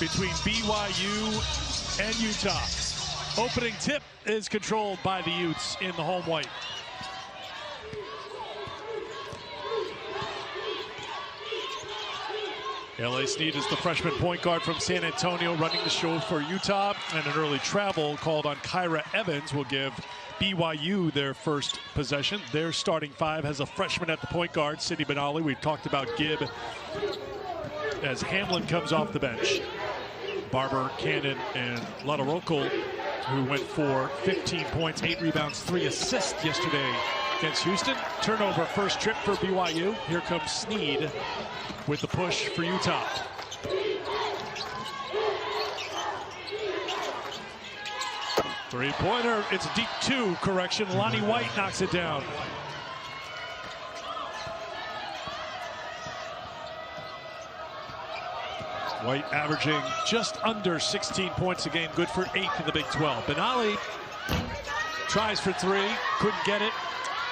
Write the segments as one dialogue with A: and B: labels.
A: between BYU and Utah. Opening tip is controlled by the Utes in the home white. L.A. Snead is the freshman point guard from San Antonio running the show for Utah, and an early travel called on Kyra Evans will give BYU their first possession. Their starting five has a freshman at the point guard, Sydney Benali. We've talked about Gibb as Hamlin comes off the bench. Barber, Cannon, and Lotta Rokel, who went for 15 points, 8 rebounds, 3 assists yesterday against Houston. Turnover first trip for BYU. Here comes Snead with the push for Utah. Three-pointer, it's a deep 2, correction. Lonnie White knocks it down. White averaging just under 16 points a game, good for 8th in the Big 12. Benali tries for 3, couldn't get it.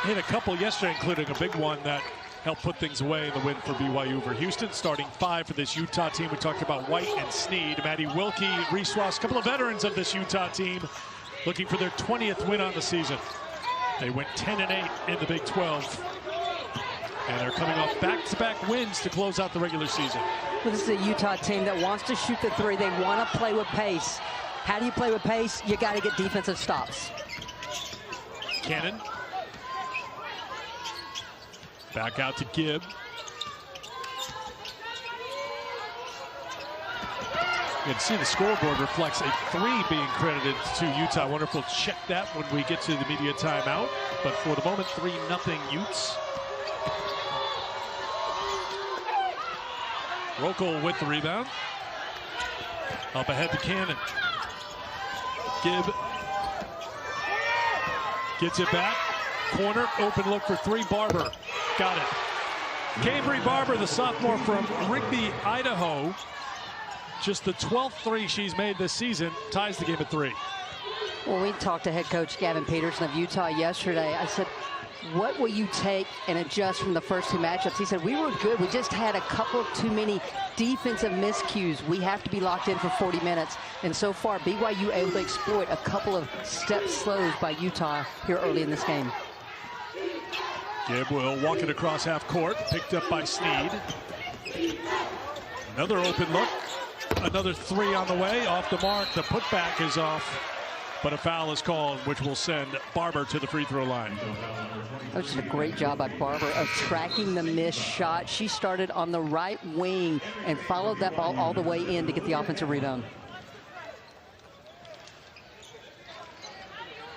A: Hit a couple yesterday, including a big one that helped put things away in the win for BYU over Houston. Starting 5 for this Utah team. We talked about White and Snead. Maddie Wilkie, Reese Ross, a couple of veterans of this Utah team looking for their 20th win on the season. They went 10-8 in the Big 12. And they're coming off back-to-back wins to close out the regular season.
B: Well, this is a Utah team that wants to shoot the 3. They want to play with pace. How do you play with pace? You got to get defensive stops.
A: Cannon. Back out to Gibb. You can see the scoreboard reflects a 3 being credited to Utah. I wonder if we'll check that when we get to the media timeout. But for the moment, 3-0 Utes. Rokel with the rebound. Up ahead to Cannon. Gibb gets it back. Corner, open look for 3. Barber. Got it. Cambry Barber, the sophomore from Rigby, Idaho. Just the 12th 3 she's made this season. Ties the game at 3.
B: Well, we talked to head coach Gavin Peterson of Utah yesterday. I said, what will you take and adjust from the first 2 matchups? He said, we were good. We just had a couple too many defensive miscues. We have to be locked in for 40 minutes. And so far, BYU able to exploit a couple of step slows by Utah here early in this game.
A: Gibb will walk it across half court, picked up by Snead. Another open look. Another 3 on the way, off the mark. The putback is off, but a foul is called, which will send Barber to the free throw line.
B: That was just a great job by Barber of tracking the missed shot. She started on the right wing and followed that ball all the way in to get the offensive rebound.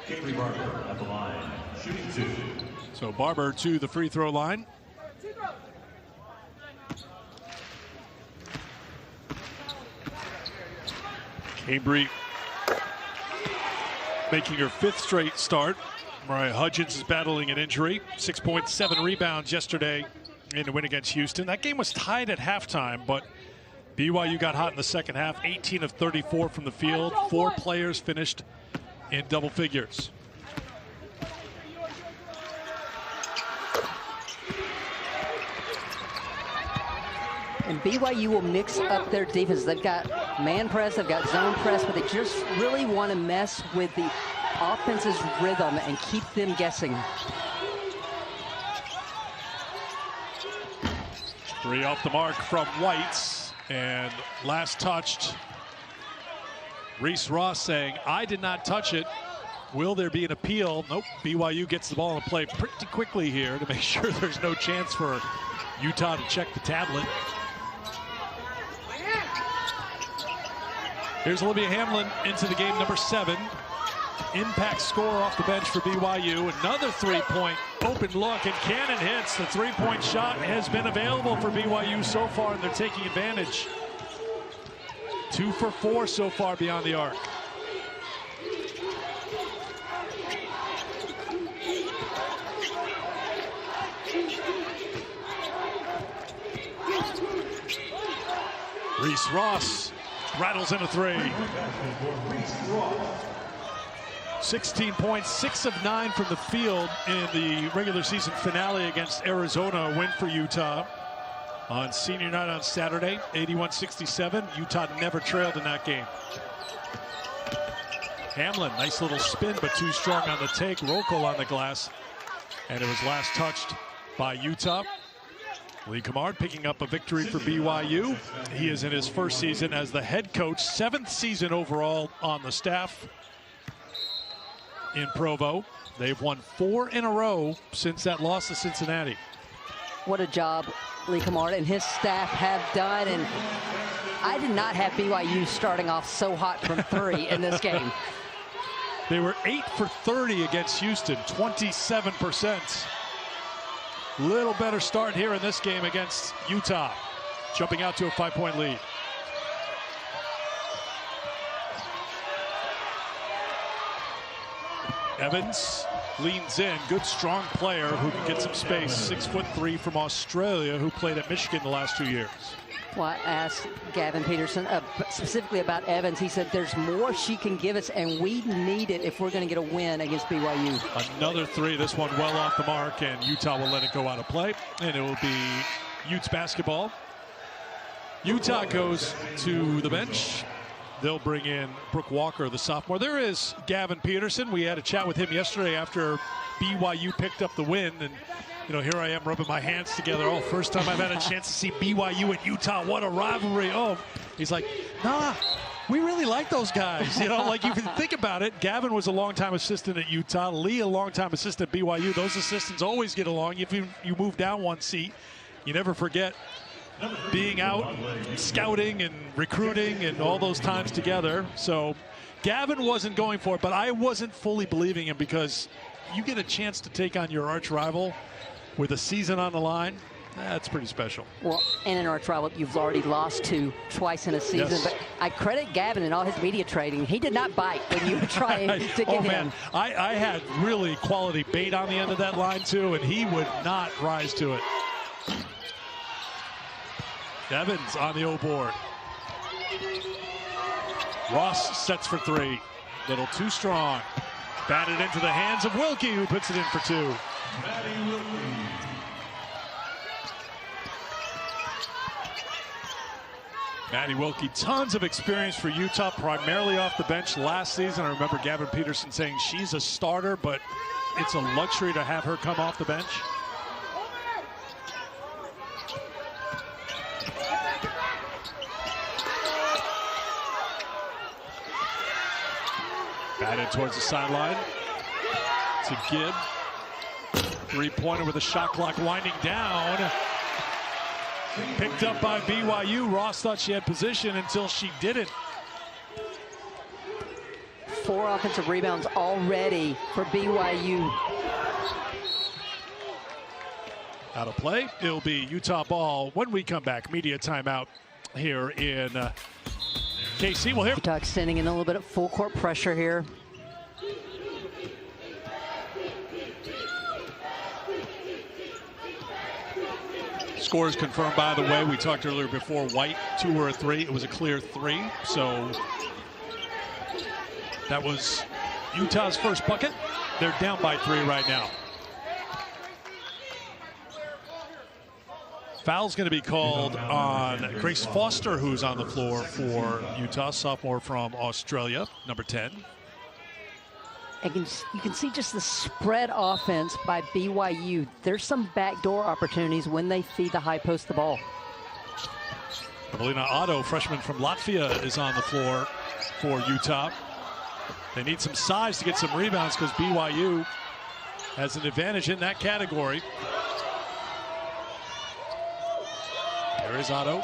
C: Barber at the line, shooting 2.
A: So Barber to the free throw line. Cambry making her 5th straight start. Mariah Hudgens is battling an injury. 6.7 rebounds yesterday in the win against Houston. That game was tied at halftime, but BYU got hot in the second half. 18 of 34 from the field. 4 players finished in double figures.
B: And BYU will mix up their defense. They've got man press, they've got zone press, but they just really want to mess with the offense's rhythm and keep them guessing.
A: 3 off the mark from White, and last touched. Reese Ross saying, I did not touch it. Will there be an appeal? Nope. BYU gets the ball in play pretty quickly here to make sure there's no chance for Utah to check the tablet. Here's Olivia Hamlin into the game, number 7. Impact score off the bench for BYU. Another 3-point open look, and Cannon hits. The 3-point shot has been available for BYU so far, and they're taking advantage. 2 for 4 so far beyond the arc. Reese Ross rattles in a 3. 16 points, 6 of 9 from the field in the regular season finale against Arizona. A win for Utah. On senior night on Saturday, 81-67. Utah never trailed in that game. Hamlin, nice little spin, but too strong on the take. Rokel on the glass. And it was last touched by Utah. Lee Cummard picking up a victory for BYU. He is in his first season as the head coach, 7th season overall on the staff in Provo. They've won 4 in a row since that loss to Cincinnati.
B: What a job Lee Cummard and his staff have done. And I did not have BYU starting off so hot from 3 in this game.
A: They were 8 for 30 against Houston, 27%. Little better start here in this game against Utah, jumping out to a 5-point lead. Evans leans in, good strong player who can get some space. 6'3" from Australia, who played at Michigan the last 2 years.
B: Well, I asked Gavin Peterson specifically about Evans. He said there's more she can give us, and we need it if we're going to get a win against BYU.
A: Another 3, this one well off the mark, and Utah will let it go out of play, and it will be Utes basketball. Utah goes to the bench. They'll bring in Brooke Walker, the sophomore. There is Gavin Peterson. We had a chat with him yesterday after BYU picked up the win, and you know, here I am rubbing my hands together. Oh, first time I've had a chance to see BYU and Utah. What a rivalry. Oh, he's like, nah, we really like those guys. You know, like you can think about it. Gavin was a longtime assistant at Utah. Lee, a longtime assistant at BYU. Those assistants always get along. If you move down one seat, you never forget being out, scouting and recruiting and all those times together. So Gavin wasn't going for it, but I wasn't fully believing him because you get a chance to take on your arch rival with a season on the line. That's pretty special. Well,
B: and an arch rival you've already lost to twice in a season. Yes. But I credit Gavin and all his media trading. He did not bite when you were trying to get him.
A: Man, I had really quality bait on the end of that line too, and he would not rise to it. Evans on the O board. Ross sets for 3. Little too strong. Batted into the hands of Wilkie, who puts it in for 2. Maddie Wilkie, tons of experience for Utah, primarily off the bench last season. I remember Gavin Peterson saying she's a starter, but it's a luxury to have her come off the bench. Batted towards the sideline to Gibb. 3-pointer with a shot clock winding down. Picked up by BYU. Ross thought she had position until she didn't.
B: 4 offensive rebounds already for BYU.
A: Out of play. It'll be Utah ball when we come back. Media timeout here in KC. We'll hear.
B: Utah extending in a little bit of full court pressure here.
A: Scores confirmed, by the way. We talked earlier before. White, 2 or a 3. It was a clear 3. So that was Utah's first bucket. They're down by 3 right now. Foul's going to be called on Grace Foster, who's on the floor for Utah, sophomore from Australia, number 10.
B: And you can see just the spread offense by BYU. There's some backdoor opportunities when they feed the high post the ball.
A: Evelina Otto, freshman from Latvia, is on the floor for Utah. They need some size to get some rebounds because BYU has an advantage in that category. There is Otto.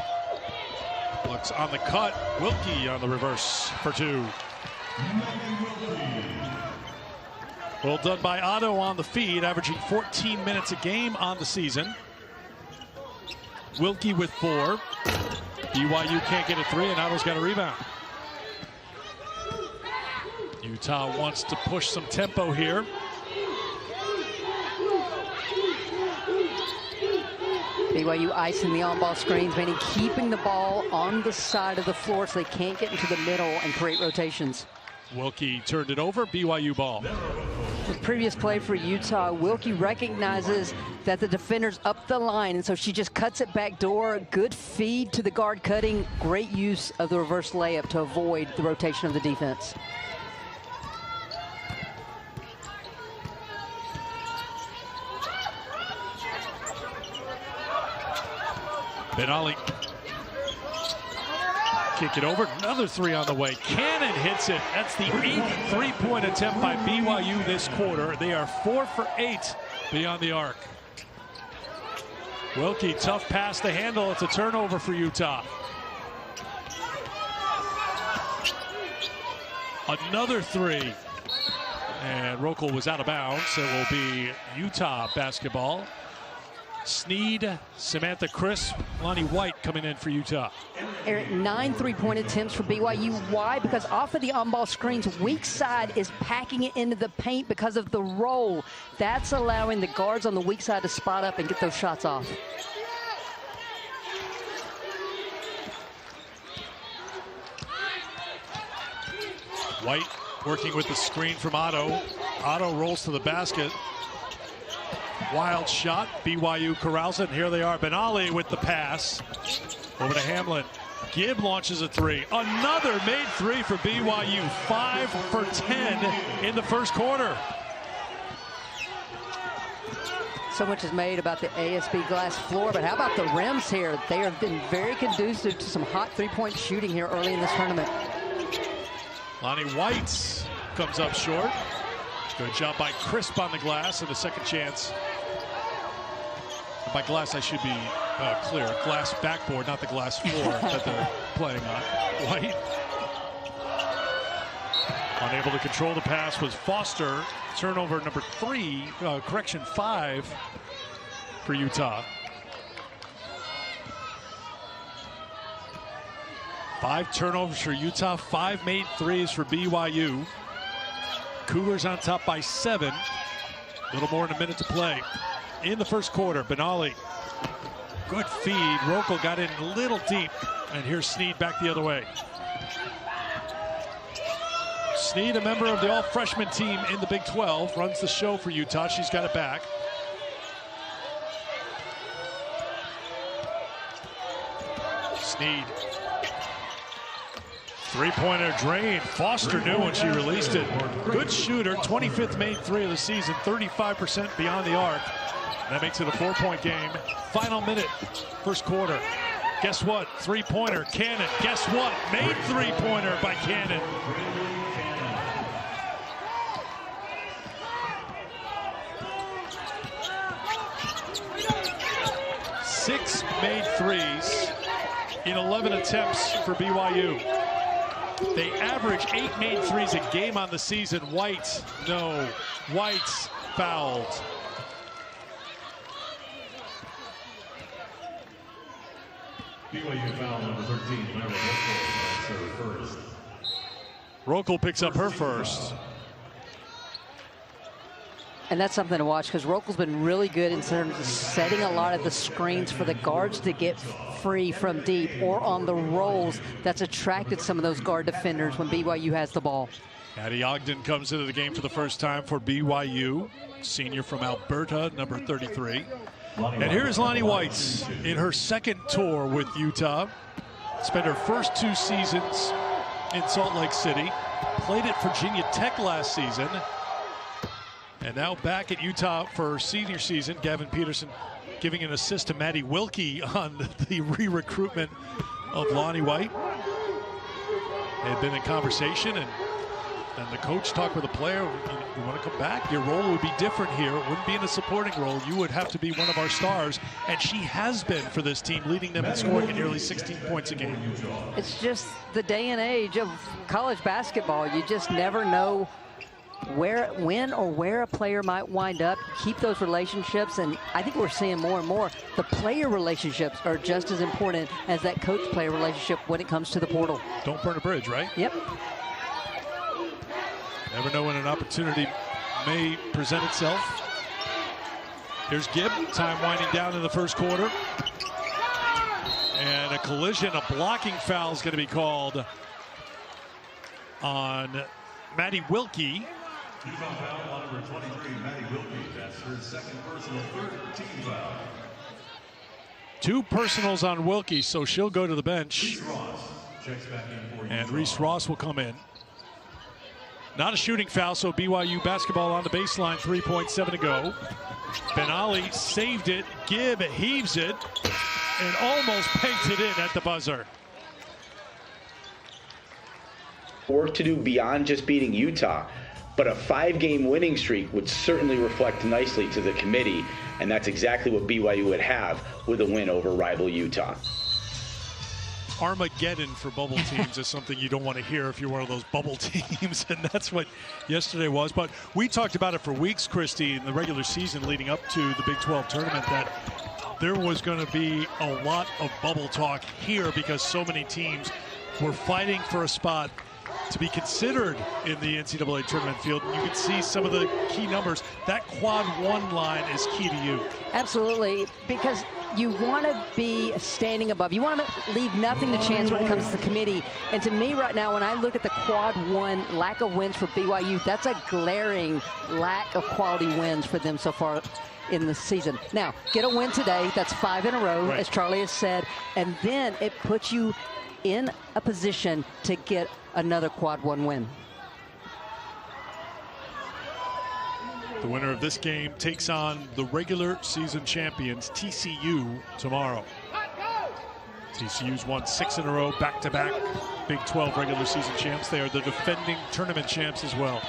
A: Looks on the cut. Wilkie on the reverse for 2. Well done by Otto on the feed, averaging 14 minutes a game on the season. Wilkie with 4. BYU can't get a 3, and Otto's got a rebound. Utah wants to push some tempo here.
B: BYU icing the on-ball screens, meaning keeping the ball on the side of the floor so they can't get into the middle and create rotations.
A: Wilkie turned it over. BYU ball.
B: previous play for Utah, Wilkie recognizes that the defender's up the line, and so she just cuts it back door. Good feed to the guard cutting. Great use of the reverse layup to avoid the rotation of the defense.
A: Benali. Kick it over. Another three on the way. Cannon hits it. That's the 8th three-point attempt by BYU this quarter. They are 4 for 8 beyond the arc. Wilkie, tough pass to handle. It's a turnover for Utah. Another three. And Rokel was out of bounds. It will be Utah basketball. Sneed, Samantha Crisp, Lonnie White coming in for Utah.
B: Eric, 9 three-point attempts for BYU. Why? Because off of the on-ball screens, weak side is packing it into the paint because of the roll. That's allowing the guards on the weak side to spot up and get those shots off.
A: White working with the screen from Otto. Otto rolls to the basket. Wild shot. BYU corrals it. And here they are. Benali with the pass. Over to Hamlin. Gibb launches a three. Another made three for BYU. 5 for 10 in the first quarter.
B: So much is made about the ASB glass floor, but how about the rims here? They have been very conducive to some hot three-point shooting here early in this tournament.
A: Lonnie White comes up short. Good job by Crisp on the glass and a second chance. By glass, I should be clear. Glass backboard, not the glass floor that they're playing on. White. Unable to control the pass was Foster. Turnover number 5 for Utah. 5 turnovers for Utah, 5 made threes for BYU. Cougars on top by 7. A little more than a minute to play. In the first quarter, Benali. Good feed. Rokel got in a little deep. And here's Sneed back the other way. Sneed, a member of the all-freshman team in the Big 12, runs the show for Utah. She's got it back. Sneed. Three-pointer drain. Foster knew when she released it. Good shooter. 25th made three of the season. 35% beyond the arc. That makes it a 4-point game. Final minute, first quarter. Guess what? Three-pointer. Cannon. Guess what? Made three-pointer by Cannon. Six made threes in 11 attempts for BYU. They average 8 made threes a game on the season. White, no. White's fouled.
C: BYU foul number 13, Myra Rokel, first.
A: Rokel picks up her first.
B: And that's something to watch because Rokel's been really good in terms of setting a lot of the screens for the guards to get free from deep or on the rolls. That's attracted some of those guard defenders when BYU has the ball.
A: Addie Ogden comes into the game for the first time for BYU. Senior from Alberta, number 33. And here's Lonnie White in her second tour with Utah. Spent her first 2 seasons in Salt Lake City. Played at Virginia Tech last season. And now back at Utah for her senior season. Gavin Peterson giving an assist to Maddie Wilkie on the re-recruitment of Lonnie White. They had been in conversation, and the coach talked with the player. You want to come back? Your role would be different here. It wouldn't be in a supporting role. You would have to be one of our stars. And she has been for this team, leading them in scoring at nearly 16 points a game.
B: It's just the day and age of college basketball. You just never know when or where a player might wind up. Keep those relationships, and I think we're seeing more and more the player relationships are just as important as that coach-player relationship when it comes to the portal.
A: Don't burn a bridge, right?
B: Yep.
A: Never know when an opportunity may present itself. Here's Gibb. Time winding down in the first quarter. And a collision, a blocking foul is going to be called on Maddie Wilkie.
C: Utah foul on number 23, Maddie Wilkie. That's her second personal, third team foul.
A: 2 personals on Wilkie, so she'll go to the bench.
C: Reese Ross checks back in for
A: And
C: Utah.
A: Reese Ross will come in. Not a shooting foul, so BYU basketball on the baseline, 3.7 to go. Ben Ali saved it. Gibb heaves it and almost pegged it in at the buzzer.
D: Work to do beyond just beating Utah, but a 5-game winning streak would certainly reflect nicely to the committee, and that's exactly what BYU would have with a win over rival Utah.
A: Armageddon for bubble teams is something you don't want to hear if you're one of those bubble teams, and that's what yesterday was. But we talked about it for weeks, Christy, in the regular season leading up to the Big 12 tournament, that there was going to be a lot of bubble talk here because so many teams were fighting for a spot to be considered in the NCAA tournament field. You can see some of the key numbers. That quad 1 line is key to you.
B: Absolutely, because you want to be standing above. You want to leave nothing to chance when it comes to the committee. And to me right now, when I look at the quad 1 lack of wins for BYU, that's a glaring lack of quality wins for them so far in the season. Now, get a win today. That's 5 in a row,
A: right,
B: as Charlie has said. And then it puts you in a position to get another quad 1 win.
A: The winner of this game takes on the regular season champions TCU tomorrow. TCU's won 6 in a row, back-to-back Big 12 regular season champs. They are the defending tournament champs as well.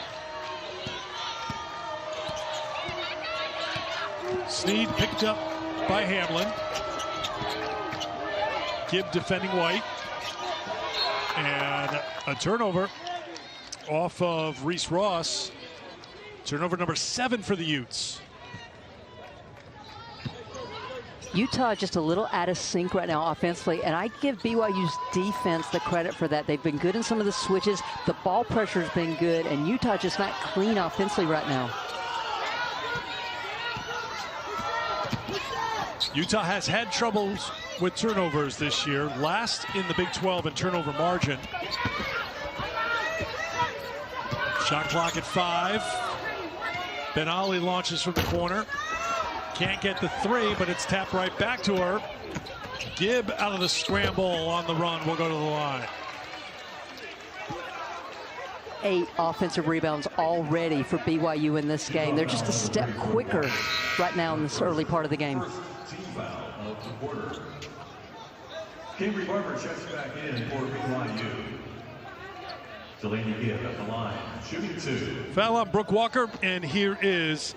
A: Snead picked up by Hamlin. Gibb defending White. And a turnover off of Reese Ross. Turnover number 7 for the Utes.
B: Utah just a little out of sync right now offensively, and I give BYU's defense the credit for that. They've been good in some of the switches. The ball pressure has been good, and Utah just not clean offensively right now.
A: Utah has had troubles with turnovers this year, last in the Big 12 in turnover margin. Shot clock at 5. Ben Ali launches from the corner. Can't get the 3, but it's tapped right back to her. Gibb out of the scramble on the run will go to the line.
B: 8 offensive rebounds already for BYU in this game. They're just a step quicker right now in this early part of the game.
C: Team foul of the quarter. Cambry Barber checks back in for BYU. Delaney Gibb at the line, shooting 2.
A: Foul on Brooke Walker, and here is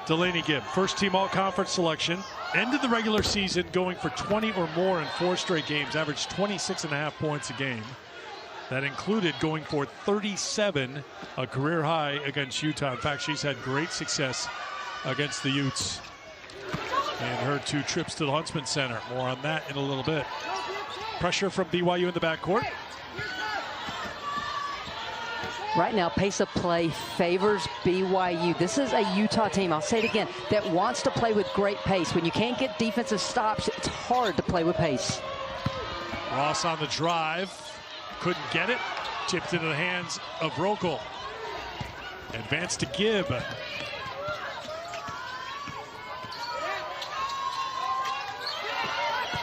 A: Delaney Gibb. First team all-conference selection. Ended the regular season going for 20 or more in 4 straight games. Averaged 26.5 points a game. That included going for 37, a career high against Utah. In fact, she's had great success against the Utes and her 2 trips to the Huntsman Center. More on that in a little bit. Pressure from BYU in the backcourt.
B: Right now, pace of play favors BYU. This is a Utah team, I'll say it again, that wants to play with great pace. When you can't get defensive stops, it's hard to play with pace.
A: Ross on the drive. Couldn't get it. Tipped into the hands of Rokel. Advance to Gibb.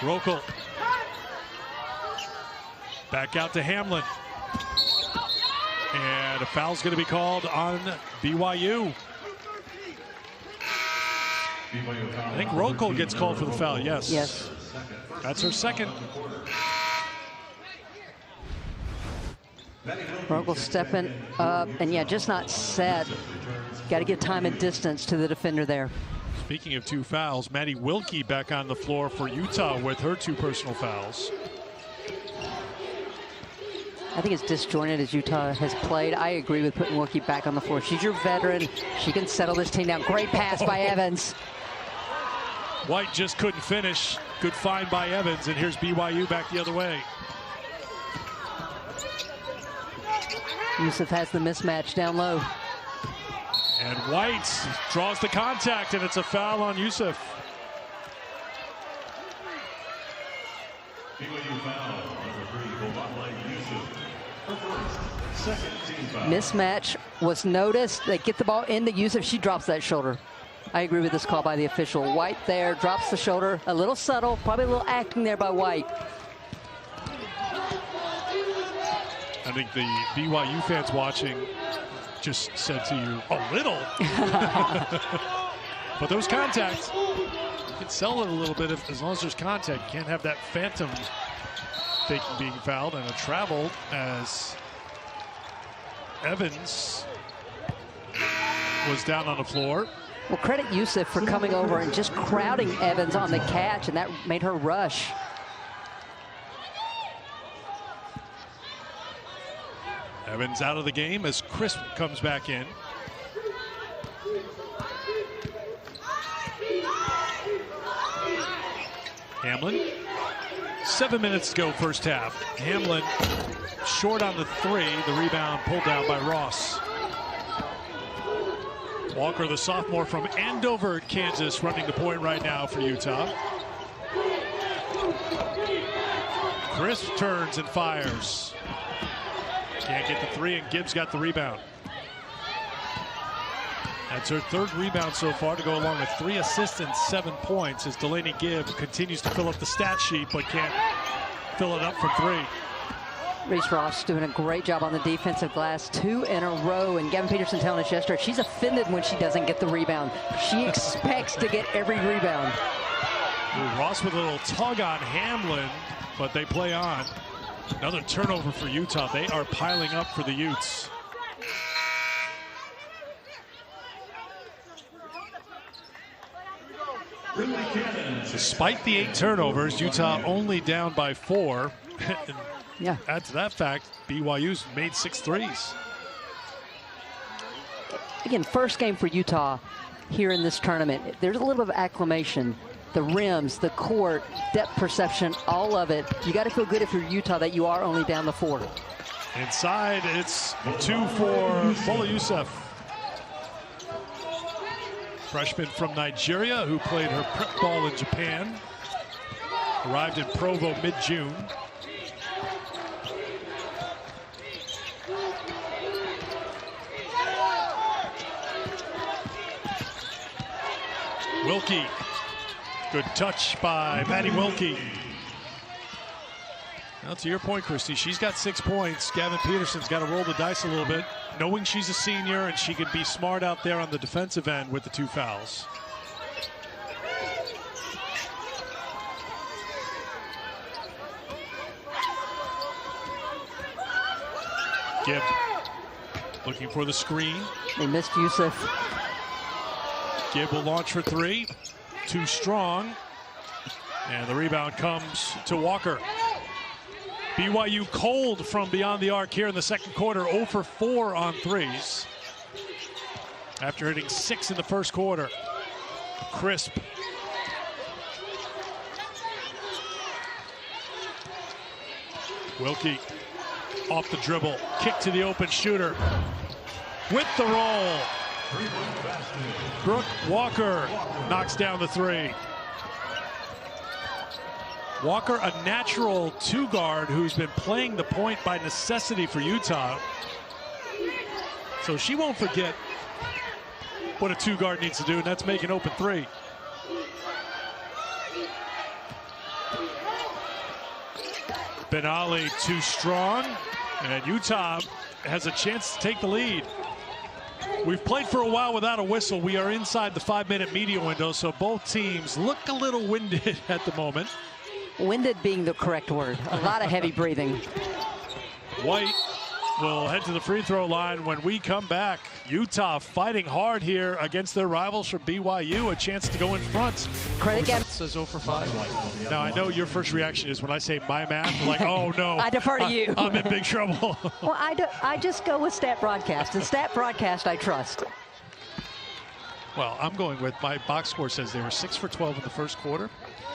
A: Rokel. Back out to Hamlin. And a foul's going to be called on BYU. I think Rokel gets called for the foul, yes.
B: Yes.
A: That's her second.
B: Rokel stepping up, and yeah, just not set. Got to give time and distance to the defender there.
A: Speaking of 2 fouls, Maddie Wilkie back on the floor for Utah with her 2 personal fouls.
B: I think it's disjointed as Utah has played. I agree with putting Wilkie back on the floor. She's your veteran. She can settle this team down. Great pass by Evans.
A: White just couldn't finish. Good find by Evans, and here's BYU back the other way.
B: Yusuf has the mismatch down low.
A: And White draws the contact, and it's a foul on Yusuf.
C: BYU foul, number 3, Bobatla Yusuf. Her first, Second team foul.
B: Mismatch was noticed. They get the ball into Yusuf. She drops that shoulder. I agree with this call by the official. White there, drops the shoulder. A little subtle, probably a little acting there by White.
A: I think the BYU fans watching just said to you, a little. But those contacts, you can sell it a little bit as long as there's contact. You can't have that phantom faking being fouled, and a travel as Evans was down on the floor.
B: Well, credit Yusuf for coming over and just crowding Evans on the catch, and that made her rush.
A: Evans out of the game as Crisp comes back in. Hamlin. 7 minutes to go first half. Hamlin short on the three. The rebound pulled down by Ross. Walker, the sophomore from Andover, Kansas, running the point right now for Utah. Crisp turns and fires. Can't get the three, and Gibbs got the rebound. That's her third rebound so far to go along with 3 assists and 7 points as Delaney Gibb continues to fill up the stat sheet but can't fill it up from 3.
B: Reese Ross doing a great job on the defensive glass, 2 in a row, and Gavin Peterson telling us yesterday she's offended when she doesn't get the rebound. She expects to get every rebound.
A: Ooh, Ross with a little tug on Hamlin, but they play on. Another turnover for Utah. They are piling up for the Utes. Despite the 8 turnovers, Utah only down by 4.
B: Yeah.
A: Add to that fact, BYU's made 6 threes.
B: Again, first game for Utah here in this tournament. There's a little bit of acclimation. The rims, the court, depth perception, all of it. You got to feel good if you're Utah that you are only down the 4.
A: Inside, it's 2 for Bola Youssef. Freshman from Nigeria who played her prep ball in Japan. Arrived in Provo mid-June. Wilkie. Good touch by Maddie Wilkie. Now to your point, Christy, she's got 6 points. Gavin Peterson's got to roll the dice a little bit, knowing she's a senior and she can be smart out there on the defensive end with the 2 fouls. Gibb looking for the screen.
B: They missed Yusuf.
A: Gibb will launch for 3. Too strong. And the rebound comes to Walker. BYU cold from beyond the arc here in the second quarter. 0 for 4 on threes. After hitting 6 in the first quarter. Crisp. Wilkie off the dribble. Kick to the open shooter. With the roll. Brooke Walker knocks down the 3. Walker, a natural 2 guard who's been playing the point by necessity for Utah. So she won't forget what a 2 guard needs to do, and that's make an open 3. Benali too strong, and Utah has a chance to take the lead. We've played for a while without a whistle. We are inside the 5-minute media window, so both teams look a little winded at the moment.
B: Winded being the correct word. A lot of heavy breathing.
A: White will head to the free throw line when we come back. Utah fighting hard here against their rivals from BYU. A chance to go in front.
B: Credit Gavin.
A: Says 0 for 5. Now, I know your first reaction is when I say my math, you're like, oh no.
B: I defer to you.
A: I'm in big trouble.
B: Well, I just go with stat broadcast. And stat broadcast I trust.
A: Well, I'm going with my box score says they were 6 for 12 in the first quarter.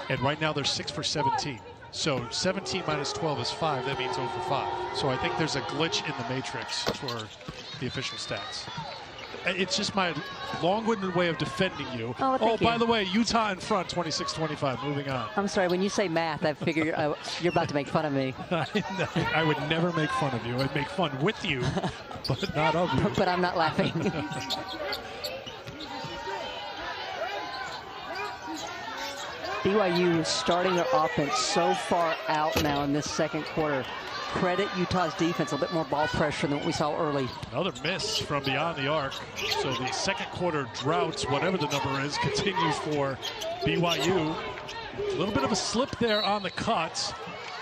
A: And right now they're 6 for 17. So 17 minus 12 is 5. That means 0 for 5. So I think there's a glitch in the matrix for the official stats. It's just my long-winded way of defending you.
B: Oh,
A: by the way, Utah in front, 26-25. Moving on.
B: I'm sorry, when you say math, I figure you're about to make fun of me.
A: I would never make fun of you. I'd make fun with you, but not of you.
B: But I'm not laughing. BYU is starting their offense so far out now in this second quarter. Credit Utah's defense, a bit more ball pressure than what we saw early.
A: Another miss from beyond the arc. So the second quarter droughts, whatever the number is, continues for BYU. A little bit of a slip there on the cuts,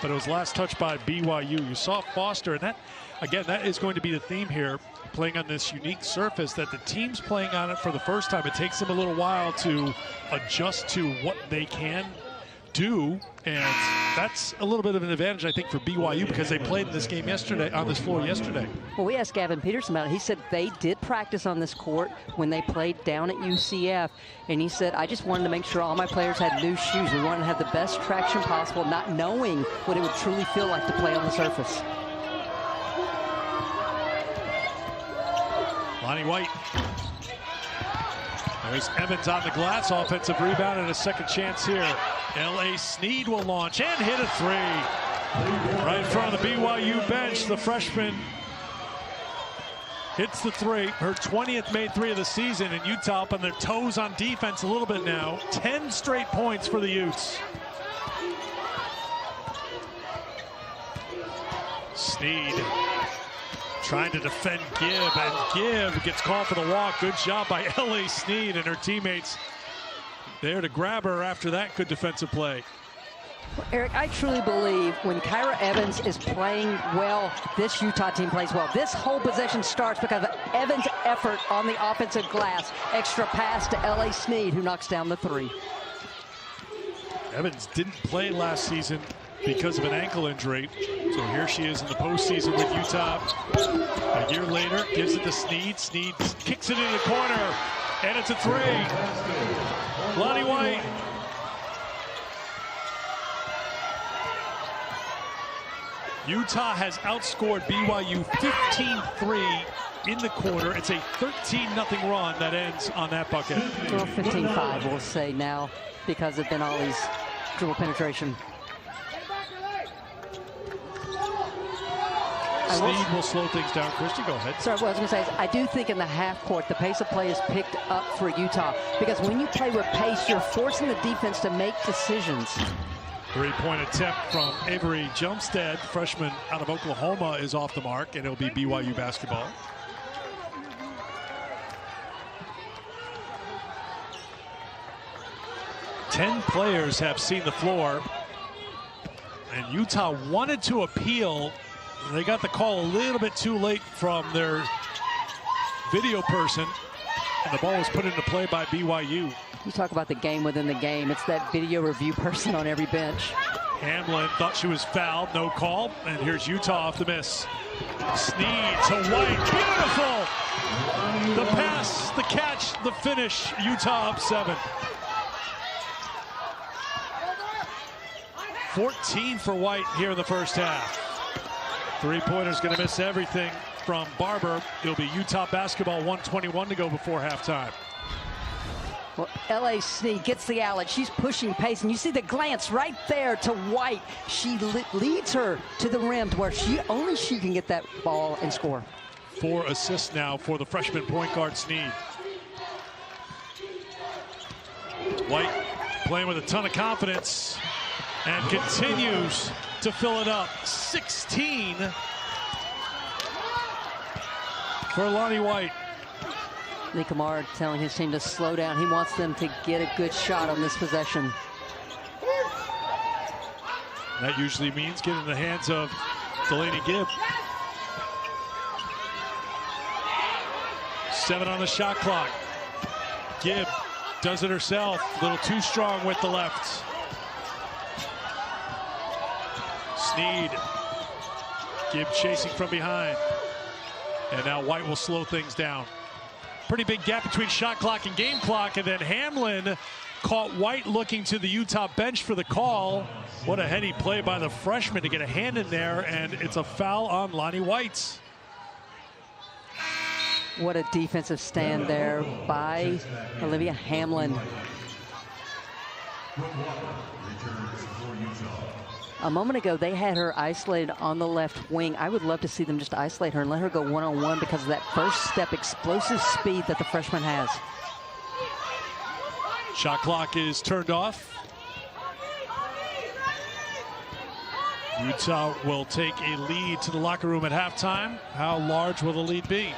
A: but it was last touched by BYU. You saw Foster, and that, again, that is going to be the theme here, playing on this unique surface that the team's playing on it for the first time. It takes them a little while to adjust to what they can do, and that's a little bit of an advantage, I think, for BYU because they played in this game yesterday, on this floor yesterday.
B: Well, we asked Gavin Peterson about it. He said they did practice on this court when they played down at UCF, and he said, I just wanted to make sure all my players had new shoes. We wanted to have the best traction possible, not knowing what it would truly feel like to play on the surface.
A: Lonnie White. There's Evans on the glass, offensive rebound and a second chance here. L.A. Sneed will launch and hit a three. Right in front of the BYU bench, the freshman hits the three. Her 20th made three of the season, and Utah up on their toes on defense a little bit now. 10 straight points for the Utes. Sneed trying to defend Gibb, and Gibb gets called for the walk. Good job by L.A. Sneed and her teammates there to grab her after that good defensive play.
B: Well, Eric, I truly believe when Kyra Evans is playing well, this Utah team plays well. This whole possession starts because of Evans' effort on the offensive glass. Extra pass to L.A. Sneed, who knocks down the three.
A: Evans didn't play last season because of an ankle injury. So here she is in the postseason with Utah. A year later, gives it to Sneed. Sneed kicks it in the corner, and it's a three. Lonnie White. Utah has outscored BYU 15-3 in the quarter. It's a 13-0 run that ends on that bucket.
B: Well, 15-5, we'll say now, because of Ben Ollie's dribble penetration.
A: Sneed will slow things down. Christy, go ahead.
B: Sorry, what I was going to say is I do think in the half court, the pace of play is picked up for Utah because when you play with pace, you're forcing the defense to make decisions.
A: Three-point attempt from Avery Jumpstead, freshman out of Oklahoma, is off the mark, and it'll be BYU basketball. Ten players have seen the floor, and Utah wanted to appeal. They got the call a little bit too late from their video person, and the ball was put into play by BYU.
B: You talk about the game within the game. It's that video review person on every bench.
A: Hamlin thought she was fouled, no call, and here's Utah off the miss. Sneed to White, beautiful! The pass, the catch, the finish, Utah up 7. 14 for White here in the first half. Three-pointer's gonna miss everything from Barber. It'll be Utah basketball, 1:21 to go before halftime.
B: Well, L.A. Sneed gets the outlet. She's pushing pace, and you see the glance right there to White. She leads her to the rim to where only she can get that ball and score.
A: 4 assists now for the freshman point guard Sneed. White playing with a ton of confidence and continues to fill it up. 16 for Lonnie White.
B: Lee Kamara telling his team to slow down. He wants them to get a good shot on this possession.
A: That usually means getting in the hands of Delaney Gibb. 7 on the shot clock. Gibb does it herself. A little too strong with the left. Sneed. Gibb chasing from behind. And now White will slow things down. Pretty big gap between shot clock and game clock, and then Hamlin caught White looking to the Utah bench for the call. What a heady play by the freshman to get a hand in there, and it's a foul on Lonnie White.
B: What a defensive stand there by Olivia Hamlin. A moment ago, they had her isolated on the left wing. I would love to see them just isolate her and let her go one-on-one because of that first step explosive speed that the freshman has.
A: Shot clock is turned off. Utah will take a lead to the locker room at halftime. How large will the lead be?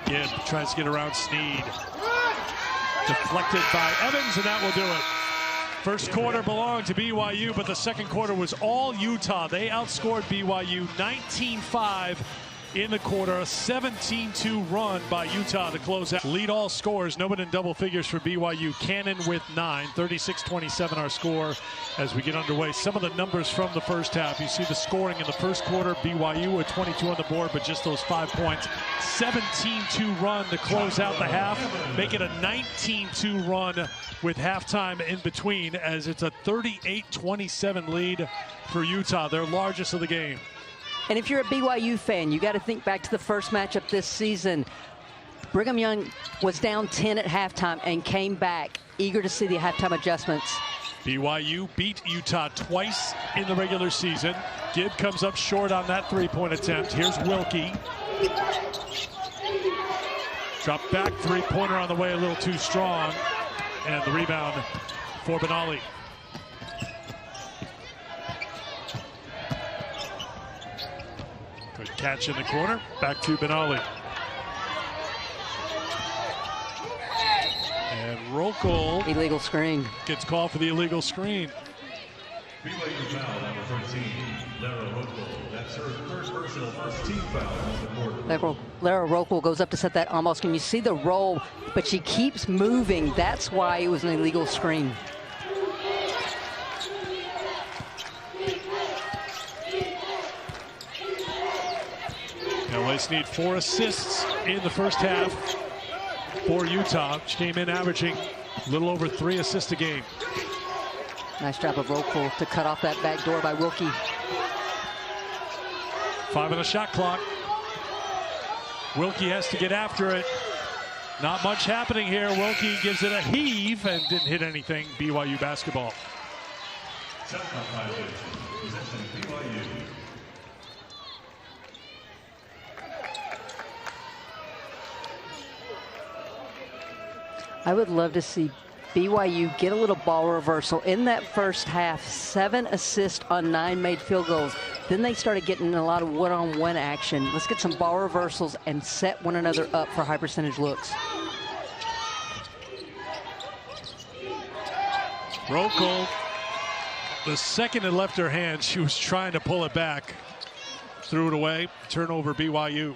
A: Gibb tries to get around Sneed. Deflected by Evans, and that will do it. First quarter belonged to BYU, but the second quarter was all Utah. They outscored BYU 19-5 in the quarter. A 17-2 run by Utah to close out. Lead all scores. No one in double figures for BYU. Cannon with 9. 36-27 our score as we get underway. Some of the numbers from the first half. You see the scoring in the first quarter. BYU with 22 on the board, but just those 5 points. 17-2 run to close out the half. Make it a 19-2 run with halftime in between as it's a 38-27 lead for Utah, their largest of the game.
B: And if you're a BYU fan, you got to think back to the first matchup this season. Brigham Young was down 10 at halftime and came back, eager to see the halftime adjustments.
A: BYU beat Utah twice in the regular season. Gibb comes up short on that three-point attempt. Here's Wilkie. Drop back three-pointer on the way, a little too strong. And the rebound for Benali. Good catch in the corner. Back to Benali. And Rokel.
B: Illegal screen.
A: Gets called for the illegal screen.
C: BYU foul number 13, Lara Rokel. That's her first personal first-team foul on the quarter.
B: Lara Rokel goes up to set that almost screen. You see the roll, but she keeps moving. That's why it was an illegal screen.
A: Now Sneed 4 assists in the first half for Utah. She came in averaging a little over 3 assists a game.
B: Nice job of Rokel to cut off that back door by Wilkie.
A: 5 on the shot clock. Wilkie has to get after it. Not much happening here. Wilkie gives it a heave and didn't hit anything. BYU basketball.
C: Shot clock violation. Possession BYU.
B: I would love to see BYU get a little ball reversal. In that first half, 7 assists on 9 made field goals. Then they started getting a lot of one-on-one action. Let's get some ball reversals and set one another up for high percentage looks.
A: Rokel, the second it left her hand, she was trying to pull it back. Threw it away. Turnover BYU.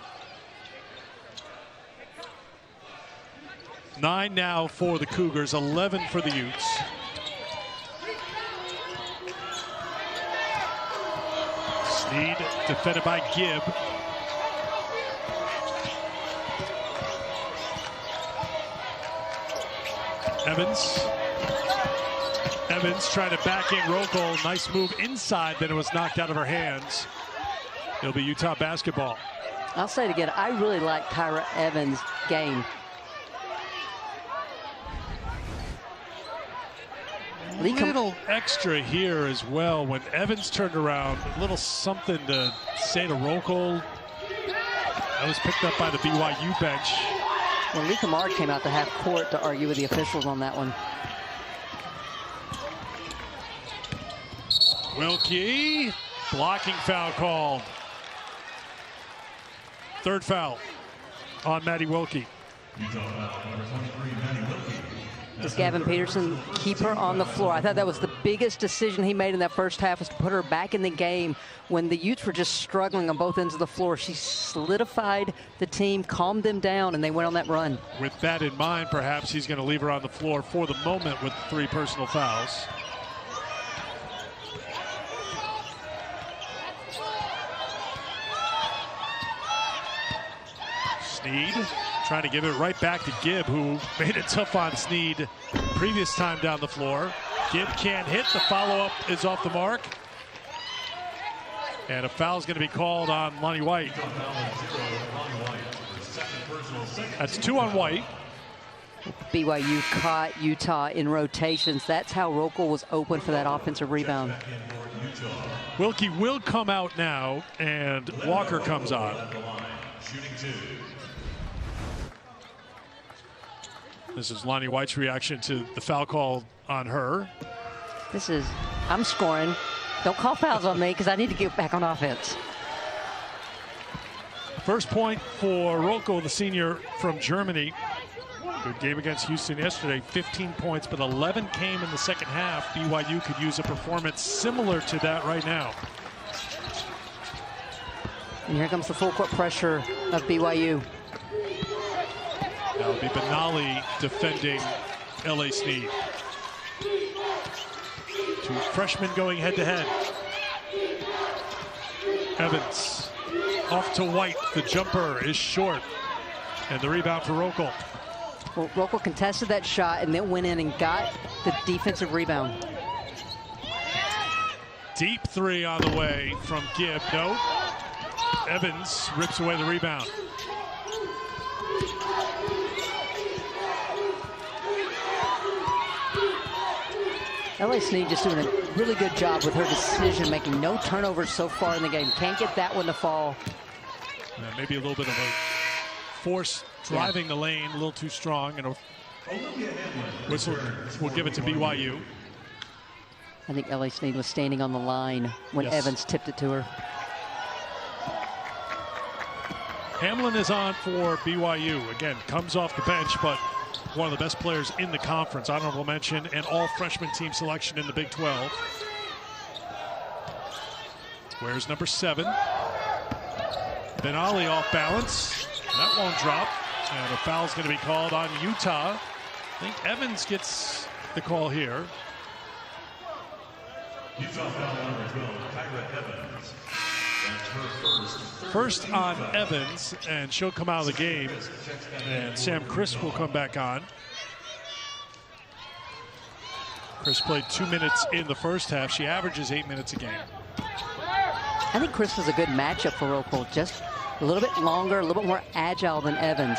A: 9 now for the Cougars, 11 for the Utes. Sneed defended by Gibb. Evans trying to back in Rokel. Nice move inside, then it was knocked out of her hands. It'll be Utah basketball.
B: I'll say it again, I really like Kyra Evans' game.
A: A little extra here as well when Evans turned around. A little something to say to Rokel. That was picked up by the BYU bench.
B: Well, Lee Kamard came out to half court to argue with the officials on that one.
A: Wilkie, blocking foul called. Third foul on Maddie Wilkie.
B: Does Gavin Peterson keep her on the floor? I thought that was the biggest decision he made in that first half, was to put her back in the game when the Utes were just struggling on both ends of the floor. She solidified the team, calmed them down, and they went on that run.
A: With that in mind, perhaps he's going to leave her on the floor for the moment with 3 personal fouls. Sneed trying to give it right back to Gibb, who made it tough on Sneed previous time down the floor. Gibb can't hit. The follow-up is off the mark. And a foul's going to be called on Lonnie White. That's 2 on White.
B: BYU caught Utah in rotations. That's how Rokel was open for that offensive rebound.
A: Wilkie will come out now, and Walker comes on. This is Lonnie White's reaction to the foul call on her.
B: I'm scoring. Don't call fouls on me because I need to get back on offense.
A: First point for Rokel, the senior from Germany. Good game against Houston yesterday, 15 points, but 11 came in the second half. BYU could use a performance similar to that right now.
B: And here comes the full court pressure of BYU.
A: That'll be Benali defending L.A. Snead. 2 freshmen going head-to-head. Evans off to White. The jumper is short. And the rebound for Rokel.
B: Well, Rokel contested that shot and then went in and got the defensive rebound.
A: Deep 3 on the way from Gibb. No. Evans rips away the rebound.
B: L.A. Snead just doing a really good job with her decision making. No turnovers so far in the game. Can't get that one to fall.
A: Maybe a little bit of a force driving the lane, a little too strong, and a whistle will give it to BYU.
B: I think L.A. Snead was standing on the line when Evans tipped it to her.
A: Hamlin is on for BYU. Again, comes off the bench, but one of the best players in the conference. Honorable mention and all freshman team selection in the Big 12. Wears number 7. Benali off balance. That won't drop. And a foul's going to be called on Utah. I think Evans gets the call here.
C: Utah foul number 12, Kyra Evans. That's her
A: First on Evans, and she'll come out of the game. And Sam Crisp will come back on. Crisp played 2 minutes in the first half. She averages 8 minutes a game.
B: I think Crisp is a good matchup for Rokel. Just a little bit longer, a little bit more agile than Evans.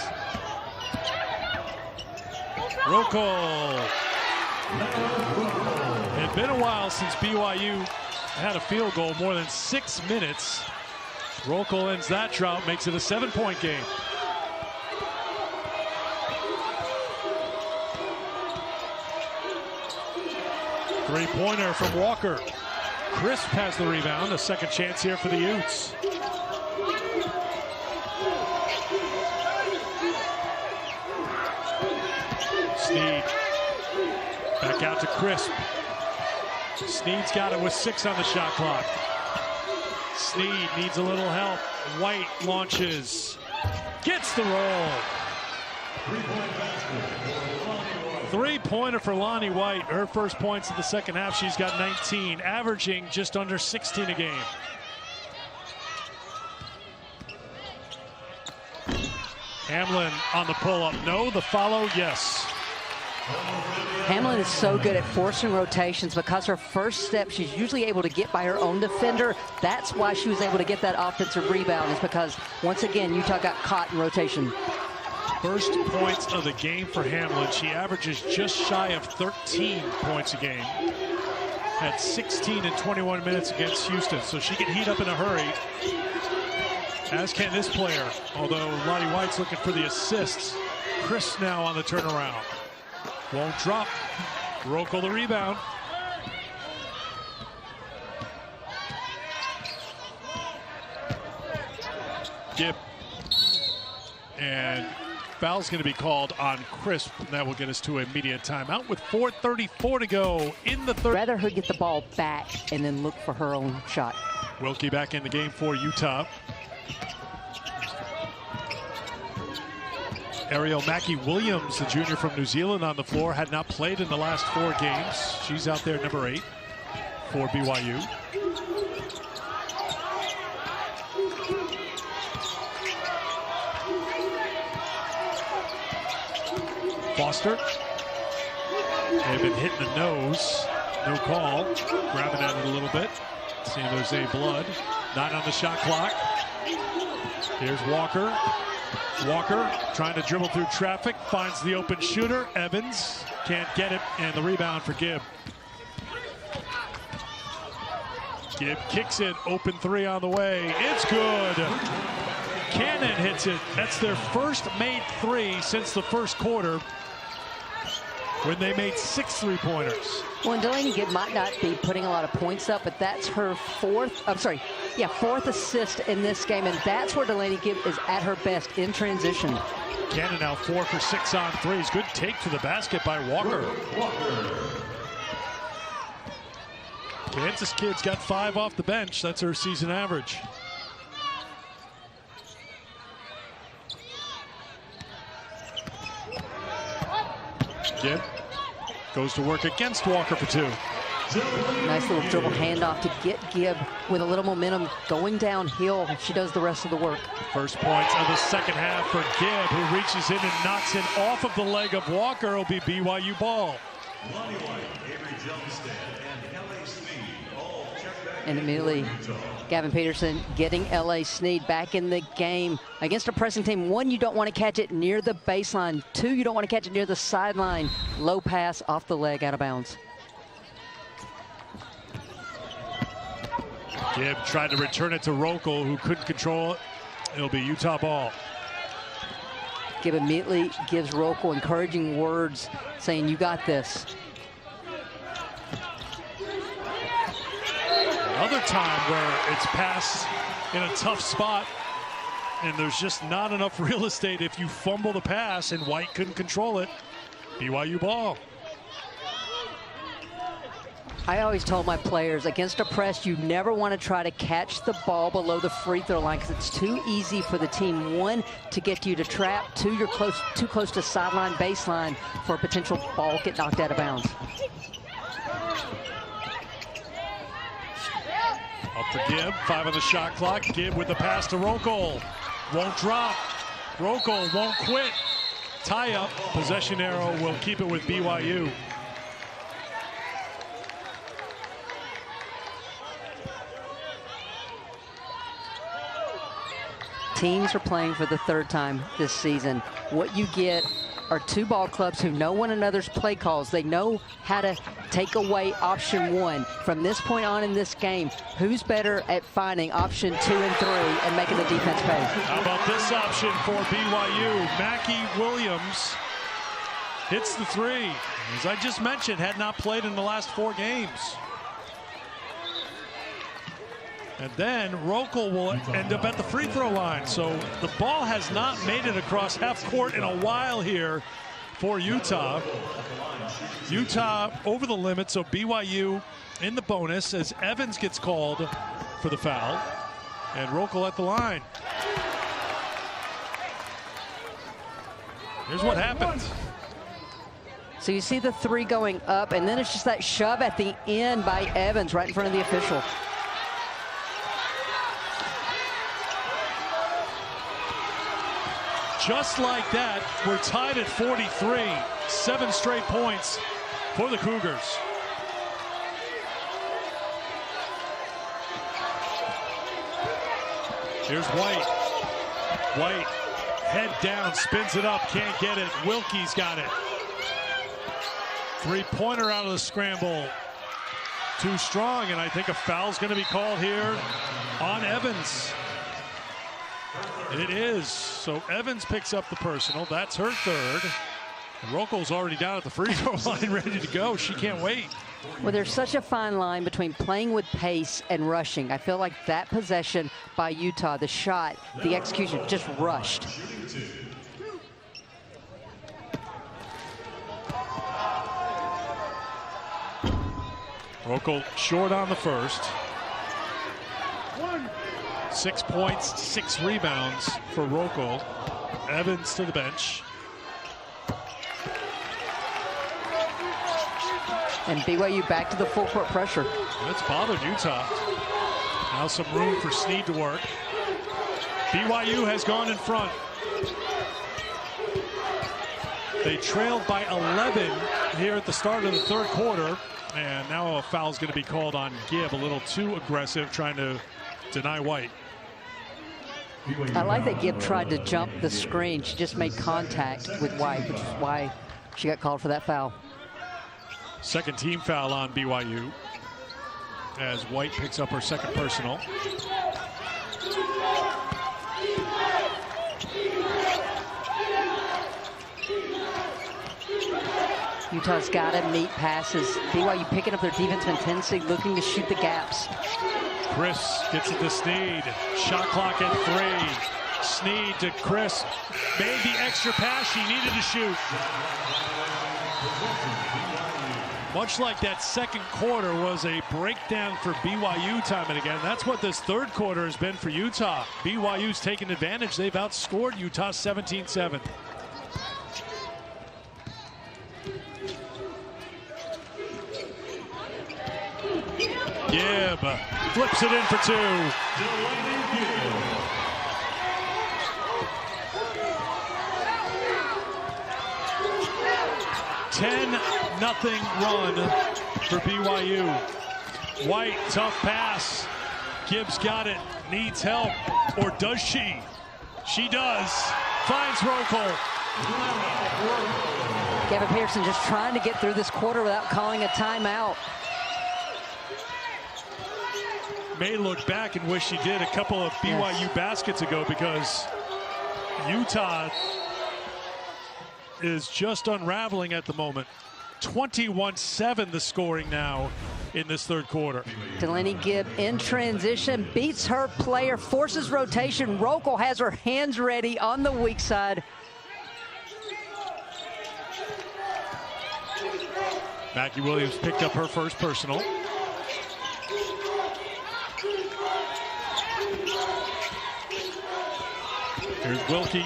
A: Rokel. It had been a while since BYU had a field goal, more than 6 minutes. Rokel ends that drought, makes it a 7-point game. Three-pointer from Walker. Crisp has the rebound. A second chance here for the Utes. Snead back out to Crisp. Snead's got it with 6 on the shot clock. Snead needs a little help. White launches. Gets the roll. Three-pointer for Lonnie White. Her first points in the second half. She's got 19, averaging just under 16 a game. Hamlin on the pull-up. No. The follow, yes.
B: Hamlin is so good at forcing rotations because her first step, she's usually able to get by her own defender. That's why she was able to get that offensive rebound, is because, once again, Utah got caught in rotation.
A: First points of the game for Hamlin. She averages just shy of 13 points a game. Had 16 in 21 minutes against Houston, so she can heat up in a hurry, as can this player, although Lonnie White's looking for the assists. Chris now on the turnaround. Won't drop. Rokel the rebound. Gibb. And foul's going to be called on Crisp. That will get us to immediate timeout with 4:34 to go in the third.
B: Rather her get the ball back and then look for her own shot.
A: Wilkie back in the game for Utah. Ariel Mackey-Williams, the junior from New Zealand, on the floor. Had not played in the last 4 games. She's out there, number 8 for BYU. Foster. They've been hitting the nose. No call. Grabbing at it a little bit. See, there's a blood. 9 on the shot clock. Here's Walker. Walker trying to dribble through traffic, finds the open shooter. Evans can't get it, and the rebound for Gibb. Gibb kicks it, open 3 on the way. It's good. Cannon hits it. That's their first made 3 since the first quarter, when they made 6 3-pointers.
B: Well, and Delaney Gibb might not be putting a lot of points up, but that's her fourth assist in this game, and that's where Delaney Gibb is at her best, in transition.
A: Cannon now 4 for 6 on threes. Good take to the basket by Walker. Kansas kid's got 5 off the bench. That's her season average. Gibb goes to work against Walker for 2.
B: Nice little dribble handoff to get Gibb with a little momentum going downhill. She does the rest of the work.
A: First points of the second half for Gibb, who reaches in and knocks it off of the leg of Walker. It'll be BYU ball.
B: And immediately, Gavin Peterson getting L.A. Snead back in the game against a pressing team. 1, you don't want to catch it near the baseline. 2, you don't want to catch it near the sideline. Low pass off the leg, out of bounds.
A: Gibb tried to return it to Rokel, who couldn't control it. It'll be Utah ball.
B: Gibb immediately gives Rokel encouraging words, saying, "You got this."
A: Another time where it's passed in a tough spot, and there's just not enough real estate if you fumble the pass, and White couldn't control it. BYU ball.
B: I always told my players, against a press, you never want to try to catch the ball below the free throw line, because it's too easy for the team, 1, to get you to trap, 2, you're too close to sideline, baseline for a potential ball get knocked out of bounds.
A: Up for Gibb, 5 on the shot clock. Gibb with the pass to Rokel. Won't drop. Rokel won't quit. Tie up. Possession arrow will keep it with BYU.
B: Teams are playing for the 3rd time this season. What you get are 2 ball clubs who know one another's play calls. They know how to take away option 1. From this point on in this game, who's better at finding option 2 and 3 and making the defense pay?
A: How about this option for BYU? Mackie Williams hits the 3. As I just mentioned, had not played in the last 4 games. And then Rokel will end up at the free throw line. So the ball has not made it across half court in a while here for Utah. Utah over the limit, so BYU in the bonus as Evans gets called for the foul. And Rokel at the line. Here's what happens.
B: So you see the 3 going up, and then it's just that shove at the end by Evans right in front of the official.
A: Just like that, we're tied at 43. 7 straight points for the Cougars. Here's White. White, head down, spins it up, can't get it. Wilkie's got it. 3-pointer out of the scramble. Too strong, and I think a foul's going to be called here on Evans. It is. So Evans picks up the personal. That's her 3rd. And Rokel's already down at the free throw line, ready to go. She can't wait.
B: Well, there's such a fine line between playing with pace and rushing. I feel like that possession by Utah, the shot, the execution, just rushed.
A: Rokel short on the first. 6 points, 6 rebounds for Rokel. Evans to the bench.
B: And BYU back to the full court pressure.
A: That's bothered Utah. Now some room for Snead to work. BYU has gone in front. They trailed by 11 here at the start of the 3rd quarter. And now a foul is going to be called on Gibb, a little too aggressive, trying to deny White.
B: I like that Gibb tried to jump the screen. She just made contact with White, which is why she got called for that foul.
A: Second team foul on BYU as White picks up her second personal.
B: Utah's got to meet passes. BYU picking up their defensive intensity, looking to shoot the gaps.
A: Chris gets it to Sneed. Shot clock at 3. Sneed to Chris. Made the extra pass she needed to shoot. Much like that second quarter was a breakdown for BYU time and again. That's what this third quarter has been for Utah. BYU's taken advantage. They've outscored Utah 17-7. Gibb flips it in for 2. Nothing run for BYU. White, tough pass. Gibbs got it, needs help, or does she? She does. Finds Rokel.
B: Gavin Peterson just trying to get through this quarter without calling a timeout.
A: May look back and wish she did a couple of BYU baskets ago, because Utah is just unraveling at the moment. 21-7 the scoring now in this third quarter.
B: Delaney Gibb in transition, beats her player, forces rotation. Rokel has her hands ready on the weak side.
A: Mackie Williams picked up her first personal. Here's Wilkie.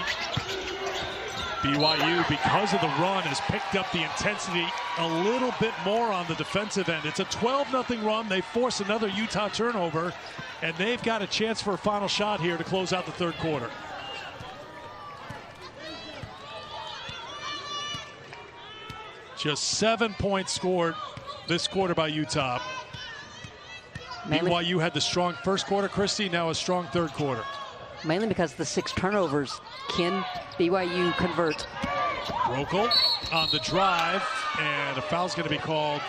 A: BYU, because of the run, has picked up the intensity a little bit more on the defensive end. It's a 12-0 run. They force another Utah turnover, and they've got a chance for a final shot here to close out the third quarter. Just 7 points scored this quarter by Utah. BYU had the strong first quarter, Christy, now a strong third quarter.
B: Mainly because the 6 turnovers. Can BYU convert?
A: Rokel on the drive, and a foul's going to be called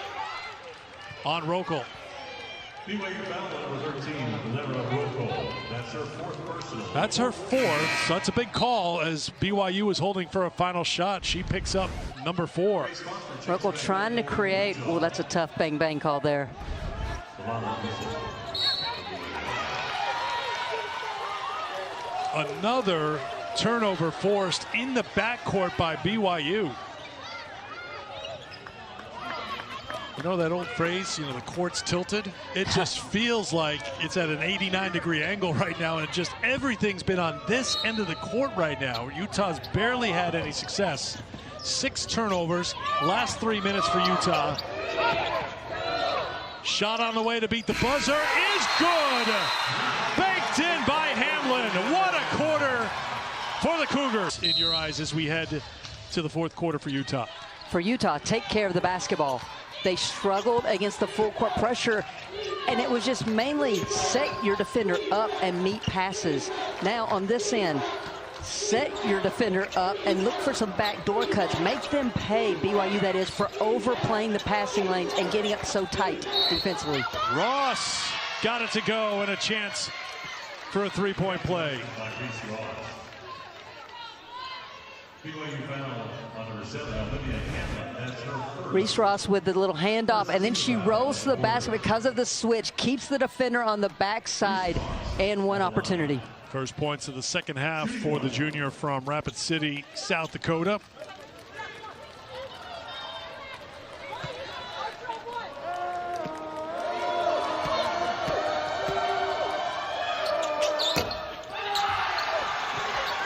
A: on Rokel.
C: BYU foul number 13, Delaney Rokel. That's her 4th personal.
A: That's her 4th, so that's a big call as BYU is holding for a final shot. She picks up number 4.
B: Rokel trying to create. Oh, that's a tough bang-bang call there.
A: Another turnover forced in the backcourt by BYU. You know that old phrase, the court's tilted? It just feels like it's at an 89-degree angle right now, and just everything's been on this end of the court right now. Utah's barely had any success. 6 turnovers, last 3 minutes for Utah. Shot on the way to beat the buzzer is good. Baked in by Hamlin. What a quarter for the Cougars. In your eyes as we head to the fourth quarter for Utah.
B: For Utah, take care of the basketball. They struggled against the full court pressure, and it was just mainly set your defender up and meet passes. Now on this end, set your defender up and look for some backdoor cuts. Make them pay, BYU that is, for overplaying the passing lanes and getting up so tight defensively.
A: Ross got it to go, and a chance for a three-point play.
B: Reese Ross with the little handoff, and then she rolls to the basket because of the switch, keeps the defender on the backside, and one opportunity.
A: First points of the second half for the junior from Rapid City, South Dakota.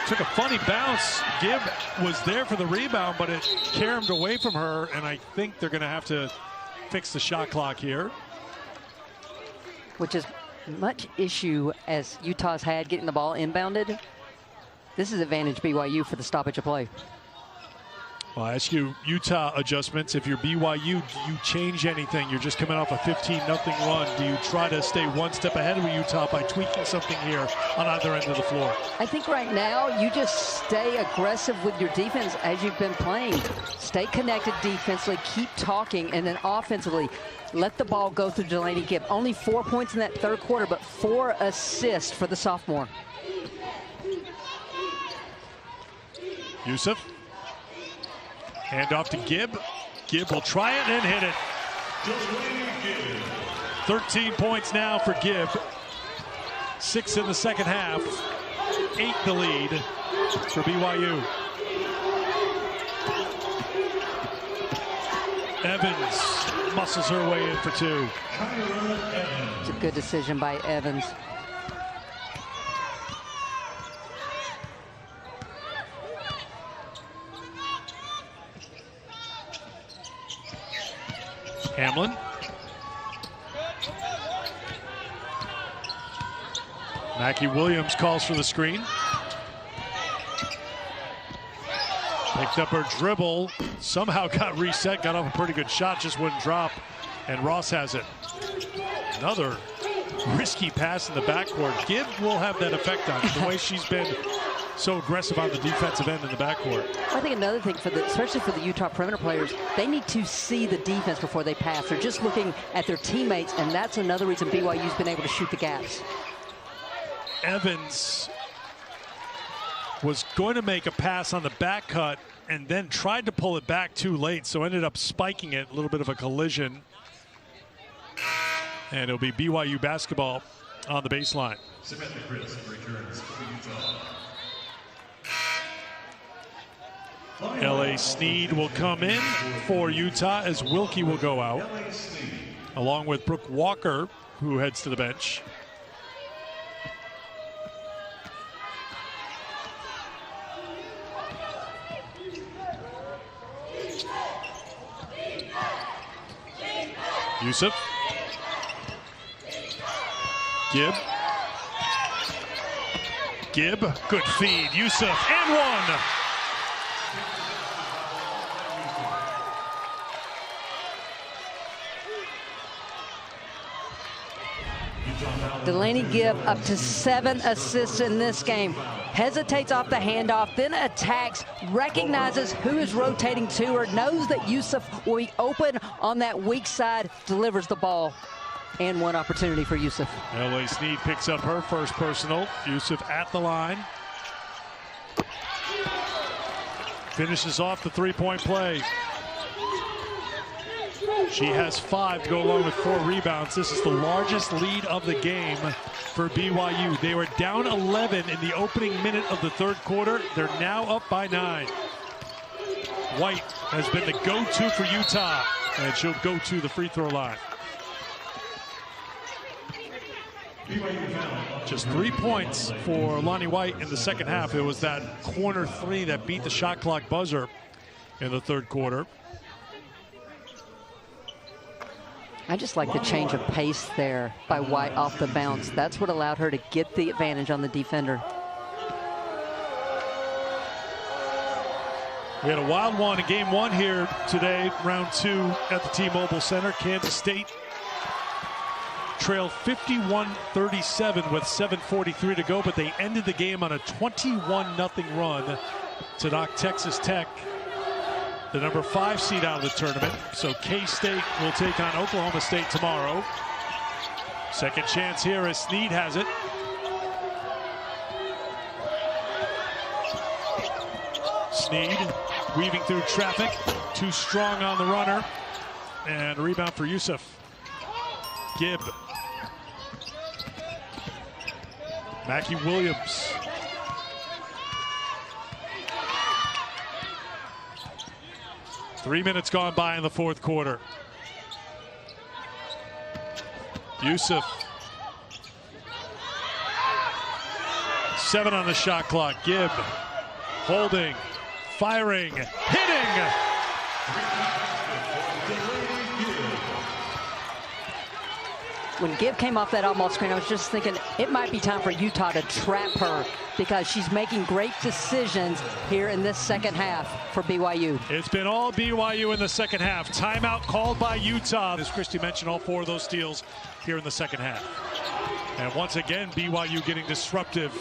A: Took a funny bounce. Gibb was there for the rebound, but it caromed away from her, and I think they're going to have to fix the shot clock here.
B: Which is much issue as Utah's had getting the ball inbounded. This is advantage BYU for the stoppage of play.
A: Well, I ask you, Utah adjustments. If you're BYU, do you change anything? You're just coming off a 15-0 run. Do you try to stay one step ahead of Utah by tweaking something here on either end of the floor?
B: I think right now you just stay aggressive with your defense as you've been playing. Stay connected defensively, keep talking, and then offensively, let the ball go through Delaney Gibb. Only 4 points in that third quarter, but 4 assists for the sophomore.
A: Yusuf. Hand off to Gibb. Gibb will try it and hit it. 13 points now for Gibb. 6 in the second half. 8 the lead for BYU. Evans muscles her way in for 2.
B: It's a good decision by Evans.
A: Hamlin. Mackie Williams calls for the screen. Picked up her dribble, somehow got reset, got off a pretty good shot, just wouldn't drop, and Ross has it. Another risky pass in the backcourt. Gibb will have that effect on her, the way she's been so aggressive on the defensive end in the backcourt.
B: I think another thing, especially for the Utah perimeter players, they need to see the defense before they pass. They're just looking at their teammates, and that's another reason BYU's been able to shoot the gaps.
A: Evans was going to make a pass on the back cut and then tried to pull it back too late, so ended up spiking it, a little bit of a collision. And it'll be BYU basketball on the baseline.
C: Samantha Chris returns for Utah.
A: L.A. Sneed will come in for Utah as Wilkie will go out, along with Brooke Walker, who heads to the bench. Yusuf. Gibb. Gibb, good feed. Yusuf, and 1.
B: Delaney Gibb up to 7 assists in this game. Hesitates off the handoff, then attacks, recognizes who is rotating to her, knows that Yusuf will be open on that weak side, delivers the ball. And 1 opportunity for Yusuf.
A: L.A. Sneed picks up her first personal. Yusuf at the line. Finishes off the three-point play. She has 5 to go along with 4 rebounds. This is the largest lead of the game for BYU. They were down 11 in the opening minute of the third quarter. They're now up by 9. White has been the go-to for Utah, and she'll go to the free throw line. Just 3 points for Lonnie White in the second half. It was that corner 3 that beat the shot clock buzzer in the third quarter.
B: I just like the change of pace there by White off the bounce. That's what allowed her to get the advantage on the defender.
A: We had a wild one in game 1 here today, round 2 at the T-Mobile Center. Kansas State trailed 51-37 with 7:43 to go, but they ended the game on a 21-0 run to knock Texas Tech, the number 5 seed, out of the tournament. So K-State will take on Oklahoma State tomorrow. Second chance here as Sneed has it. Sneed weaving through traffic, too strong on the runner, and a rebound for Yusuf. Gibb. Mackie Williams. Three minutes gone by in the fourth quarter. Yusuf. 7 on the shot clock. Gibb holding, firing, hitting.
B: when Gibb came off that almost screen, I was just thinking it might be time for Utah to trap her because she's making great decisions here in this second half for BYU.
A: It's been all BYU in the second half. Timeout called by Utah. As Christy mentioned, all 4 of those steals here in the second half. And once again, BYU getting disruptive.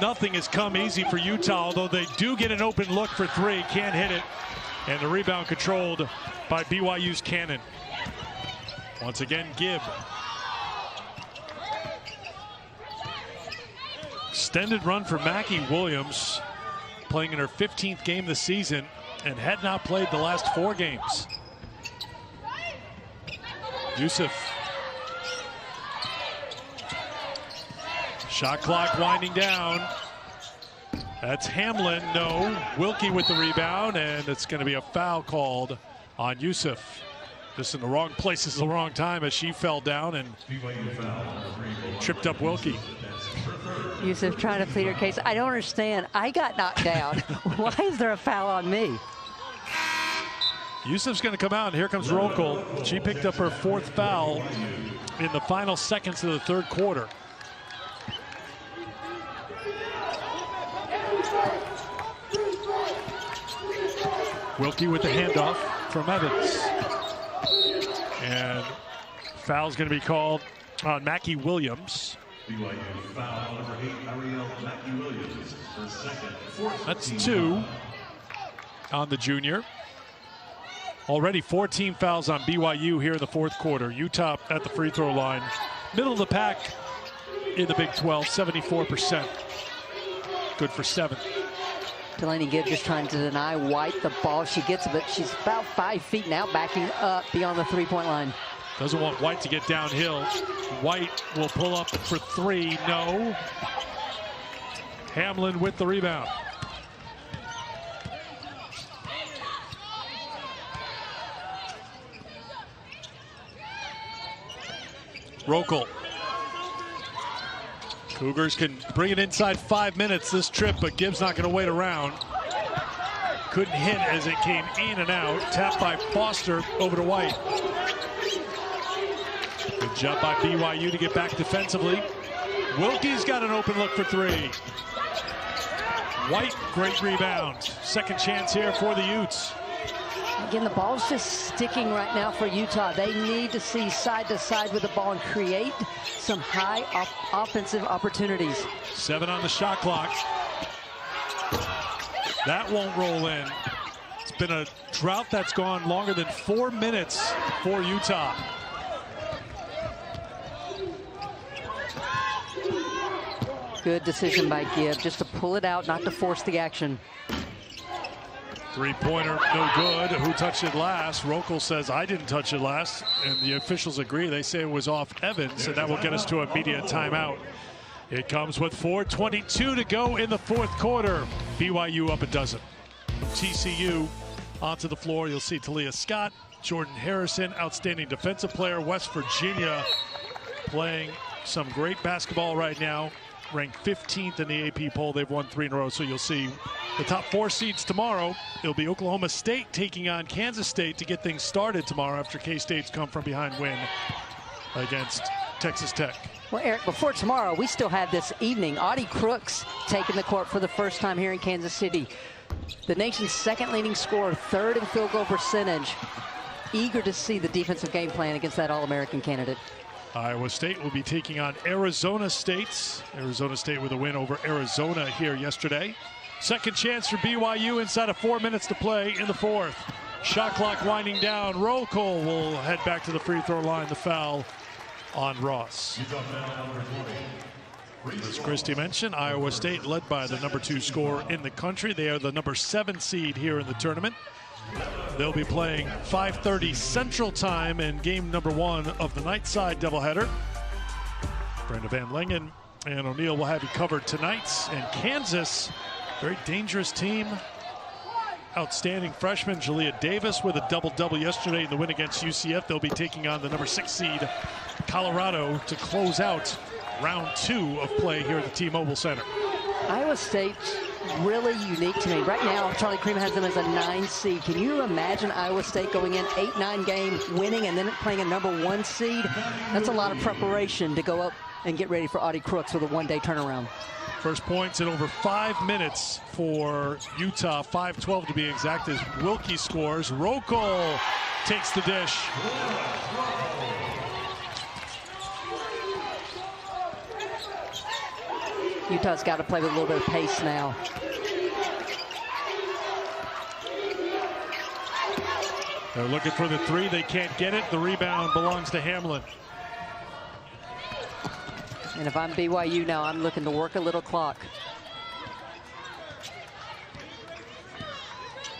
A: Nothing has come easy for Utah, although they do get an open look for 3. Can't hit it. And the rebound controlled by BYU's Cannon. Once again, Gibb. Extended run for Mackie Williams, playing in her 15th game this season and had not played the last 4 games. Yusuf. Shot clock winding down. That's Hamlin, no. Wilkie with the rebound, and it's going to be a foul called on Yusuf. Just in the wrong places at the wrong time as she fell down and tripped up Wilkie.
B: Yusuf trying to plead her case. I don't understand. I got knocked down. Why is there a foul on me?
A: Yusuf's going to come out, and here comes Rokel. She picked up her 4th foul in the final seconds of the 3rd quarter. Wilkie with the handoff from Evans. And foul's going to be called on Mackie Williams.
C: BYU foul number 8, Ariel Mackie Williams, her second.
A: That's 2 on the junior. Already 14 fouls on BYU here in the 4th quarter. Utah at the free throw line. Middle of the pack in the Big 12, 74%. Good for 7.
B: Delaney Gibb just trying to deny White the ball. She gets it, but she's about 5 feet now, backing up beyond the 3-point line.
A: Doesn't want White to get downhill. White will pull up for 3. No. Hamlin with the rebound. Rokel. Cougars can bring it inside 5 minutes this trip, but Gibbs not going to wait around. Couldn't hit as it came in and out. Tapped by Foster over to White. Good job by BYU to get back defensively. Wilkie's got an open look for 3. White, great rebound. Second chance here for the Utes.
B: Again, the ball's just sticking right now for Utah. They need to see side to side with the ball and create some high offensive opportunities.
A: 7 on the shot clock. That won't roll in. It's been a drought that's gone longer than 4 minutes for Utah.
B: Good decision by Gibb, just to pull it out, not to force the action.
A: 3-pointer, no good. Who touched it last? Rokel says, I didn't touch it last. And the officials agree. They say it was off Evans, and that will get us to immediate timeout. It comes with 4:22 to go in the 4th quarter. BYU up a dozen. TCU onto the floor. You'll see Talia Scott, Jordan Harrison, outstanding defensive player. West Virginia playing some great basketball right now. Ranked 15th in the AP poll. They've won 3 in a row. So you'll see the top 4 seeds tomorrow. It'll be Oklahoma State taking on Kansas State to get things started tomorrow after K-State's come from behind win against Texas Tech.
B: Well, Eric, before tomorrow, we still have this evening. Audie Crooks taking the court for the first time here in Kansas City. The nation's 2nd leading scorer, 3rd in field goal percentage. Eager to see the defensive game plan against that All-American candidate.
A: Iowa State will be taking on Arizona State. Arizona State with a win over Arizona here yesterday. Second chance for BYU inside of 4 minutes to play in the 4th. Shot clock winding down. Rokel will head back to the free throw line. The foul on Ross. As Christy mentioned, Iowa State led by the number 2 scorer in the country. They are the number 7 seed here in the tournament. They'll be playing 5:30 Central Time in game number 1 of the night side doubleheader. Brenda Van Lengen and O'Neill will have you covered tonight. And Kansas, very dangerous team. Outstanding freshman Jalea Davis with a double-double yesterday in the win against UCF. They'll be taking on the number 6 seed Colorado to close out round 2 of play here at the T-Mobile Center.
B: Iowa State really unique to me. Right now, Charlie Cream has them as a 9 seed. Can you imagine Iowa State going in 8-9 game, winning, and then playing a #1 seed? That's a lot of preparation to go up and get ready for Audie Crooks with a one-day turnaround.
A: First points in over 5 minutes for Utah, 5:12 to be exact, as Wilkie scores. Rokel takes the dish.
B: Utah's got to play with a little bit of pace now.
A: They're looking for the three. They can't get it. The rebound belongs to Hamlin.
B: And if I'm BYU now, I'm looking to work a little clock.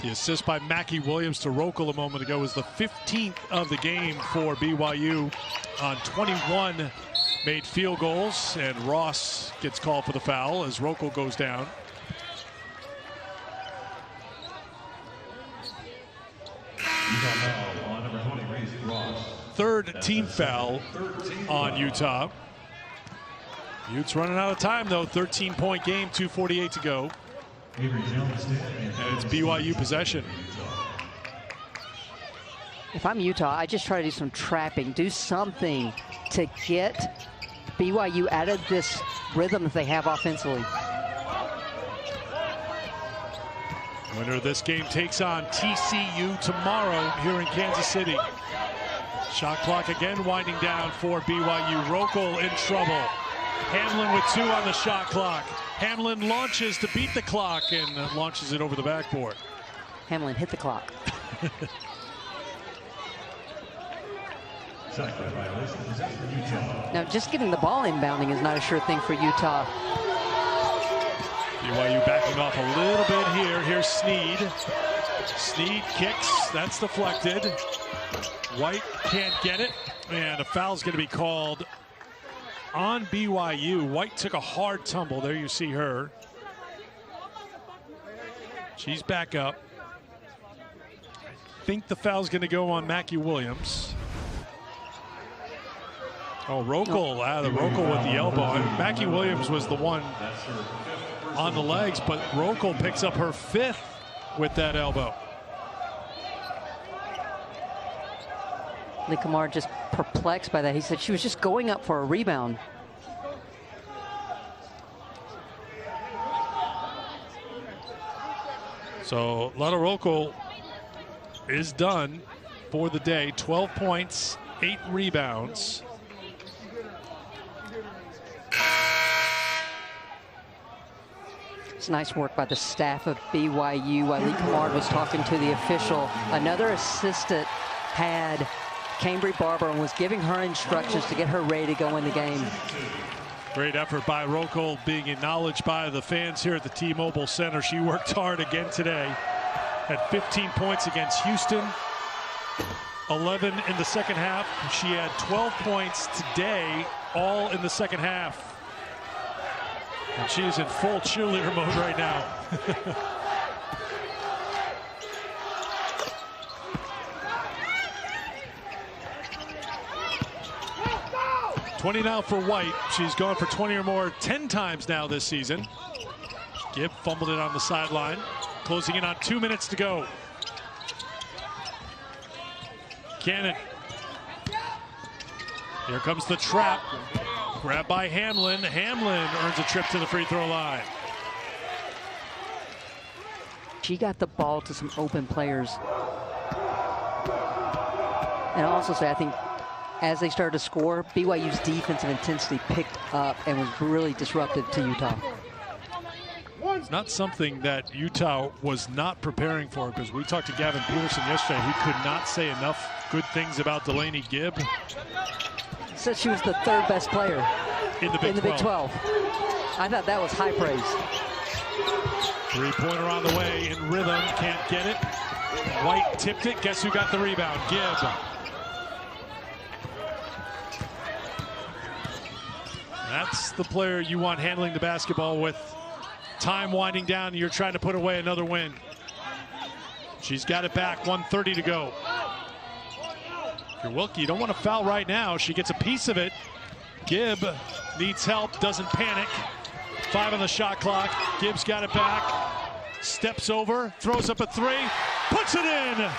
A: The assist by Mackie Williams to Rokel a moment ago was the 15th of the game for BYU on 21 made field goals, and Ross gets called for the foul as Rokel goes down. Third team foul on Utah. Utes running out of time though. 13-point game, 2:48 to go. And it's BYU possession.
B: If I'm Utah, I just try to do some trapping, do something to get BYU out of this rhythm that they have offensively.
A: Winner of this game takes on TCU tomorrow here in Kansas City. Shot clock again winding down for BYU. Rokel in trouble. Hamlin with 2 on the shot clock. Hamlin launches to beat the clock and launches it over the backboard.
B: Hamlin hit the clock. Now, just getting the ball inbounding is not a sure thing for Utah.
A: BYU backing off a little bit here. Here's Sneed. Sneed kicks. That's deflected. White can't get it. And a foul's going to be called on BYU. White took a hard tumble. There you see her. She's back up. I think the foul's going to go on Mackie Williams. Oh, Rokel, the Rokel with the elbow. And Mackie Williams was the one on the legs, but Rokel picks up her 5th with that elbow.
B: Lee Kamar just perplexed by that. He said she was just going up for a rebound.
A: So Lana Rokel is done for the day. 12 points, 8 rebounds.
B: It's nice work by the staff of BYU. While Lee Kamar was talking to the official, another assistant had Cambry Barber and was giving her instructions to get her ready to go in the game.
A: Great effort by Rokel, being acknowledged by the fans here at the T-Mobile Center. She worked hard again today. Had 15 points against Houston, 11 in the second half. She had 12 points today, all in the second half. And she is in full cheerleader mode right now. 20 now for White. She's gone for 20 or more 10 times now this season. Gibb fumbled it on the sideline. Closing in on 2 minutes to go. Cannon. Here comes the trap. Grabbed by Hamlin. Hamlin earns a trip to the free throw line.
B: She got the ball to some open players. And I'll also say, I think as they started to score, BYU's defensive intensity picked up and was really disruptive to Utah.
A: It's not something that Utah was not preparing for, because we talked to Gavin Peterson yesterday. He could not say enough good things about Delaney Gibb.
B: Said she was the 3rd best player
A: in the Big 12.
B: I thought that was high praise.
A: 3-pointer on the way in rhythm, can't get it. White tipped it. Guess who got the rebound? Gibb. That's the player you want handling the basketball with time winding down. You're trying to put away another win. She's got it back, 1:30 to go. If you're Wilkie, you don't want to foul right now. She gets a piece of it. Gibb needs help, doesn't panic. 5 on the shot clock. Gibbs got it back. Steps over, throws up a 3, puts it in.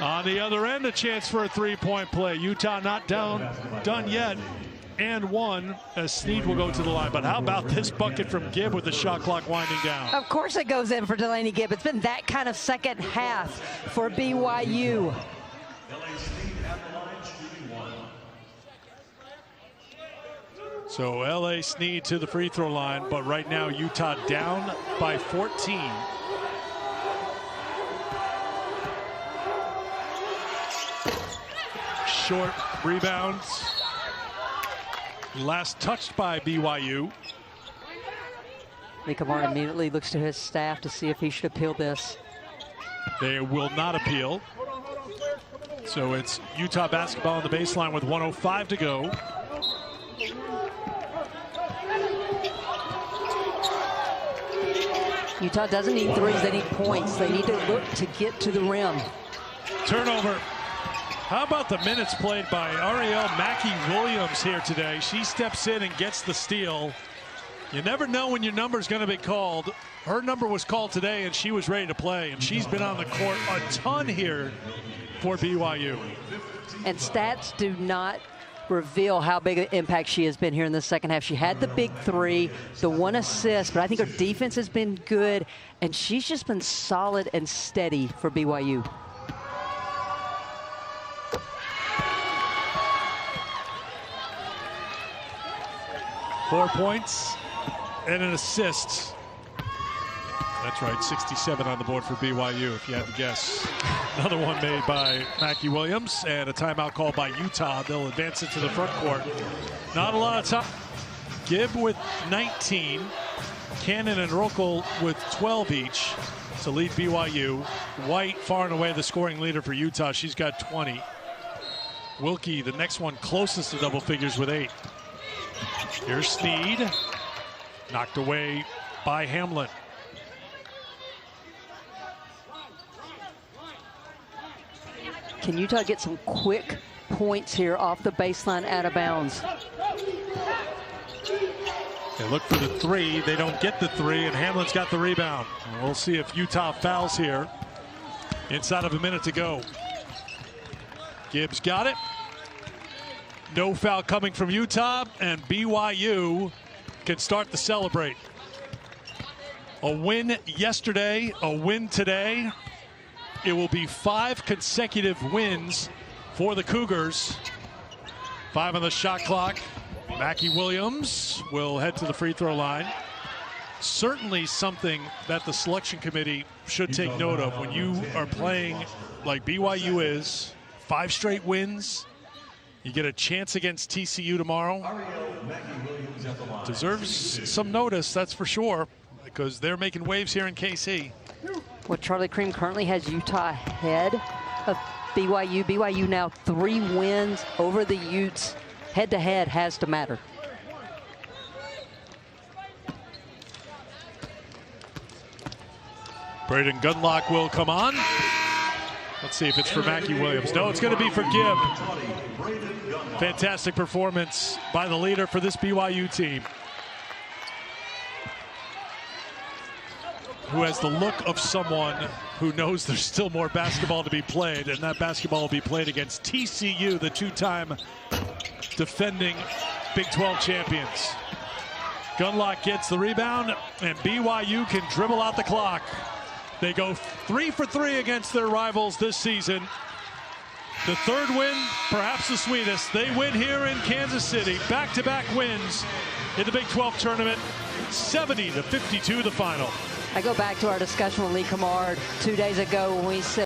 A: On the other end, a chance for a 3-point play. Utah not done yet, and one as Snead will go to the line. But how about this bucket from Gibb with the shot clock winding down?
B: Of course it goes in for Delaney Gibb. It's been that kind of second half for BYU.
A: So L.A. Snead to the free throw line, but right now Utah down by 14. Short rebounds. Last touched by BYU.
B: Lee Kamar immediately looks to his staff to see if he should appeal this.
A: They will not appeal. So it's Utah basketball on the baseline with 1:05 to go.
B: Utah doesn't need threes, they need points. They need to look to get to the rim.
A: Turnover. How about the minutes played by Ariel Mackey-Williams here today? She steps in and gets the steal. You never know when your number is going to be called. Her number was called today, and she was ready to play. And she's been on the court a ton here for BYU.
B: And stats do not reveal how big an impact she has been here in the second half. She had the big 3, the 1 assist, but I think her defense has been good, and she's just been solid and steady for BYU.
A: Four points and an assist. That's right, 67 on the board for BYU, if you had to guess. Another one made by Mackey-Williams, and a timeout called by Utah. They'll advance it to the front court. Not a lot of time. Gibb with 19. Cannon and Rokel with 12 each to lead BYU. White far and away the scoring leader for Utah. She's got 20. Wilkie, the next one closest to double figures with 8. Here's Snead. Knocked away by Hamlin.
B: Can Utah get some quick points here off the baseline out of bounds?
A: They look for the 3. They don't get the 3, and Hamlin's got the rebound. We'll see if Utah fouls here. Inside of a minute to go. Gibbs got it. No foul coming from Utah, and BYU can start to celebrate. A win yesterday, a win today. It will be 5 consecutive wins for the Cougars. 5 on the shot clock. Mackey-Williams will head to the free throw line. Certainly something that the selection committee should take note of when you are playing like BYU is. 5 straight wins. You get a chance against TCU tomorrow. Deserves some notice, that's for sure, because they're making waves here in KC.
B: Well, Charlie Cream currently has Utah ahead of BYU. BYU now 3 wins over the Utes. Head-to-head has to matter.
A: Braden Gunlock will come on. Let's see if it's for Mackey-Williams. No, it's going to be for Gibb. Fantastic performance by the leader for this BYU team, who has the look of someone who knows there's still more basketball to be played, and that basketball will be played against TCU, the 2-time defending Big 12 champions. Gunlock gets the rebound, and BYU can dribble out the clock. They go 3 for 3 against their rivals this season. The 3rd win, perhaps the sweetest. They win here in Kansas City. Back-to-back wins in the Big 12 tournament. 70-52 the final.
B: I go back to our discussion with Lee Kamar 2 days ago when we said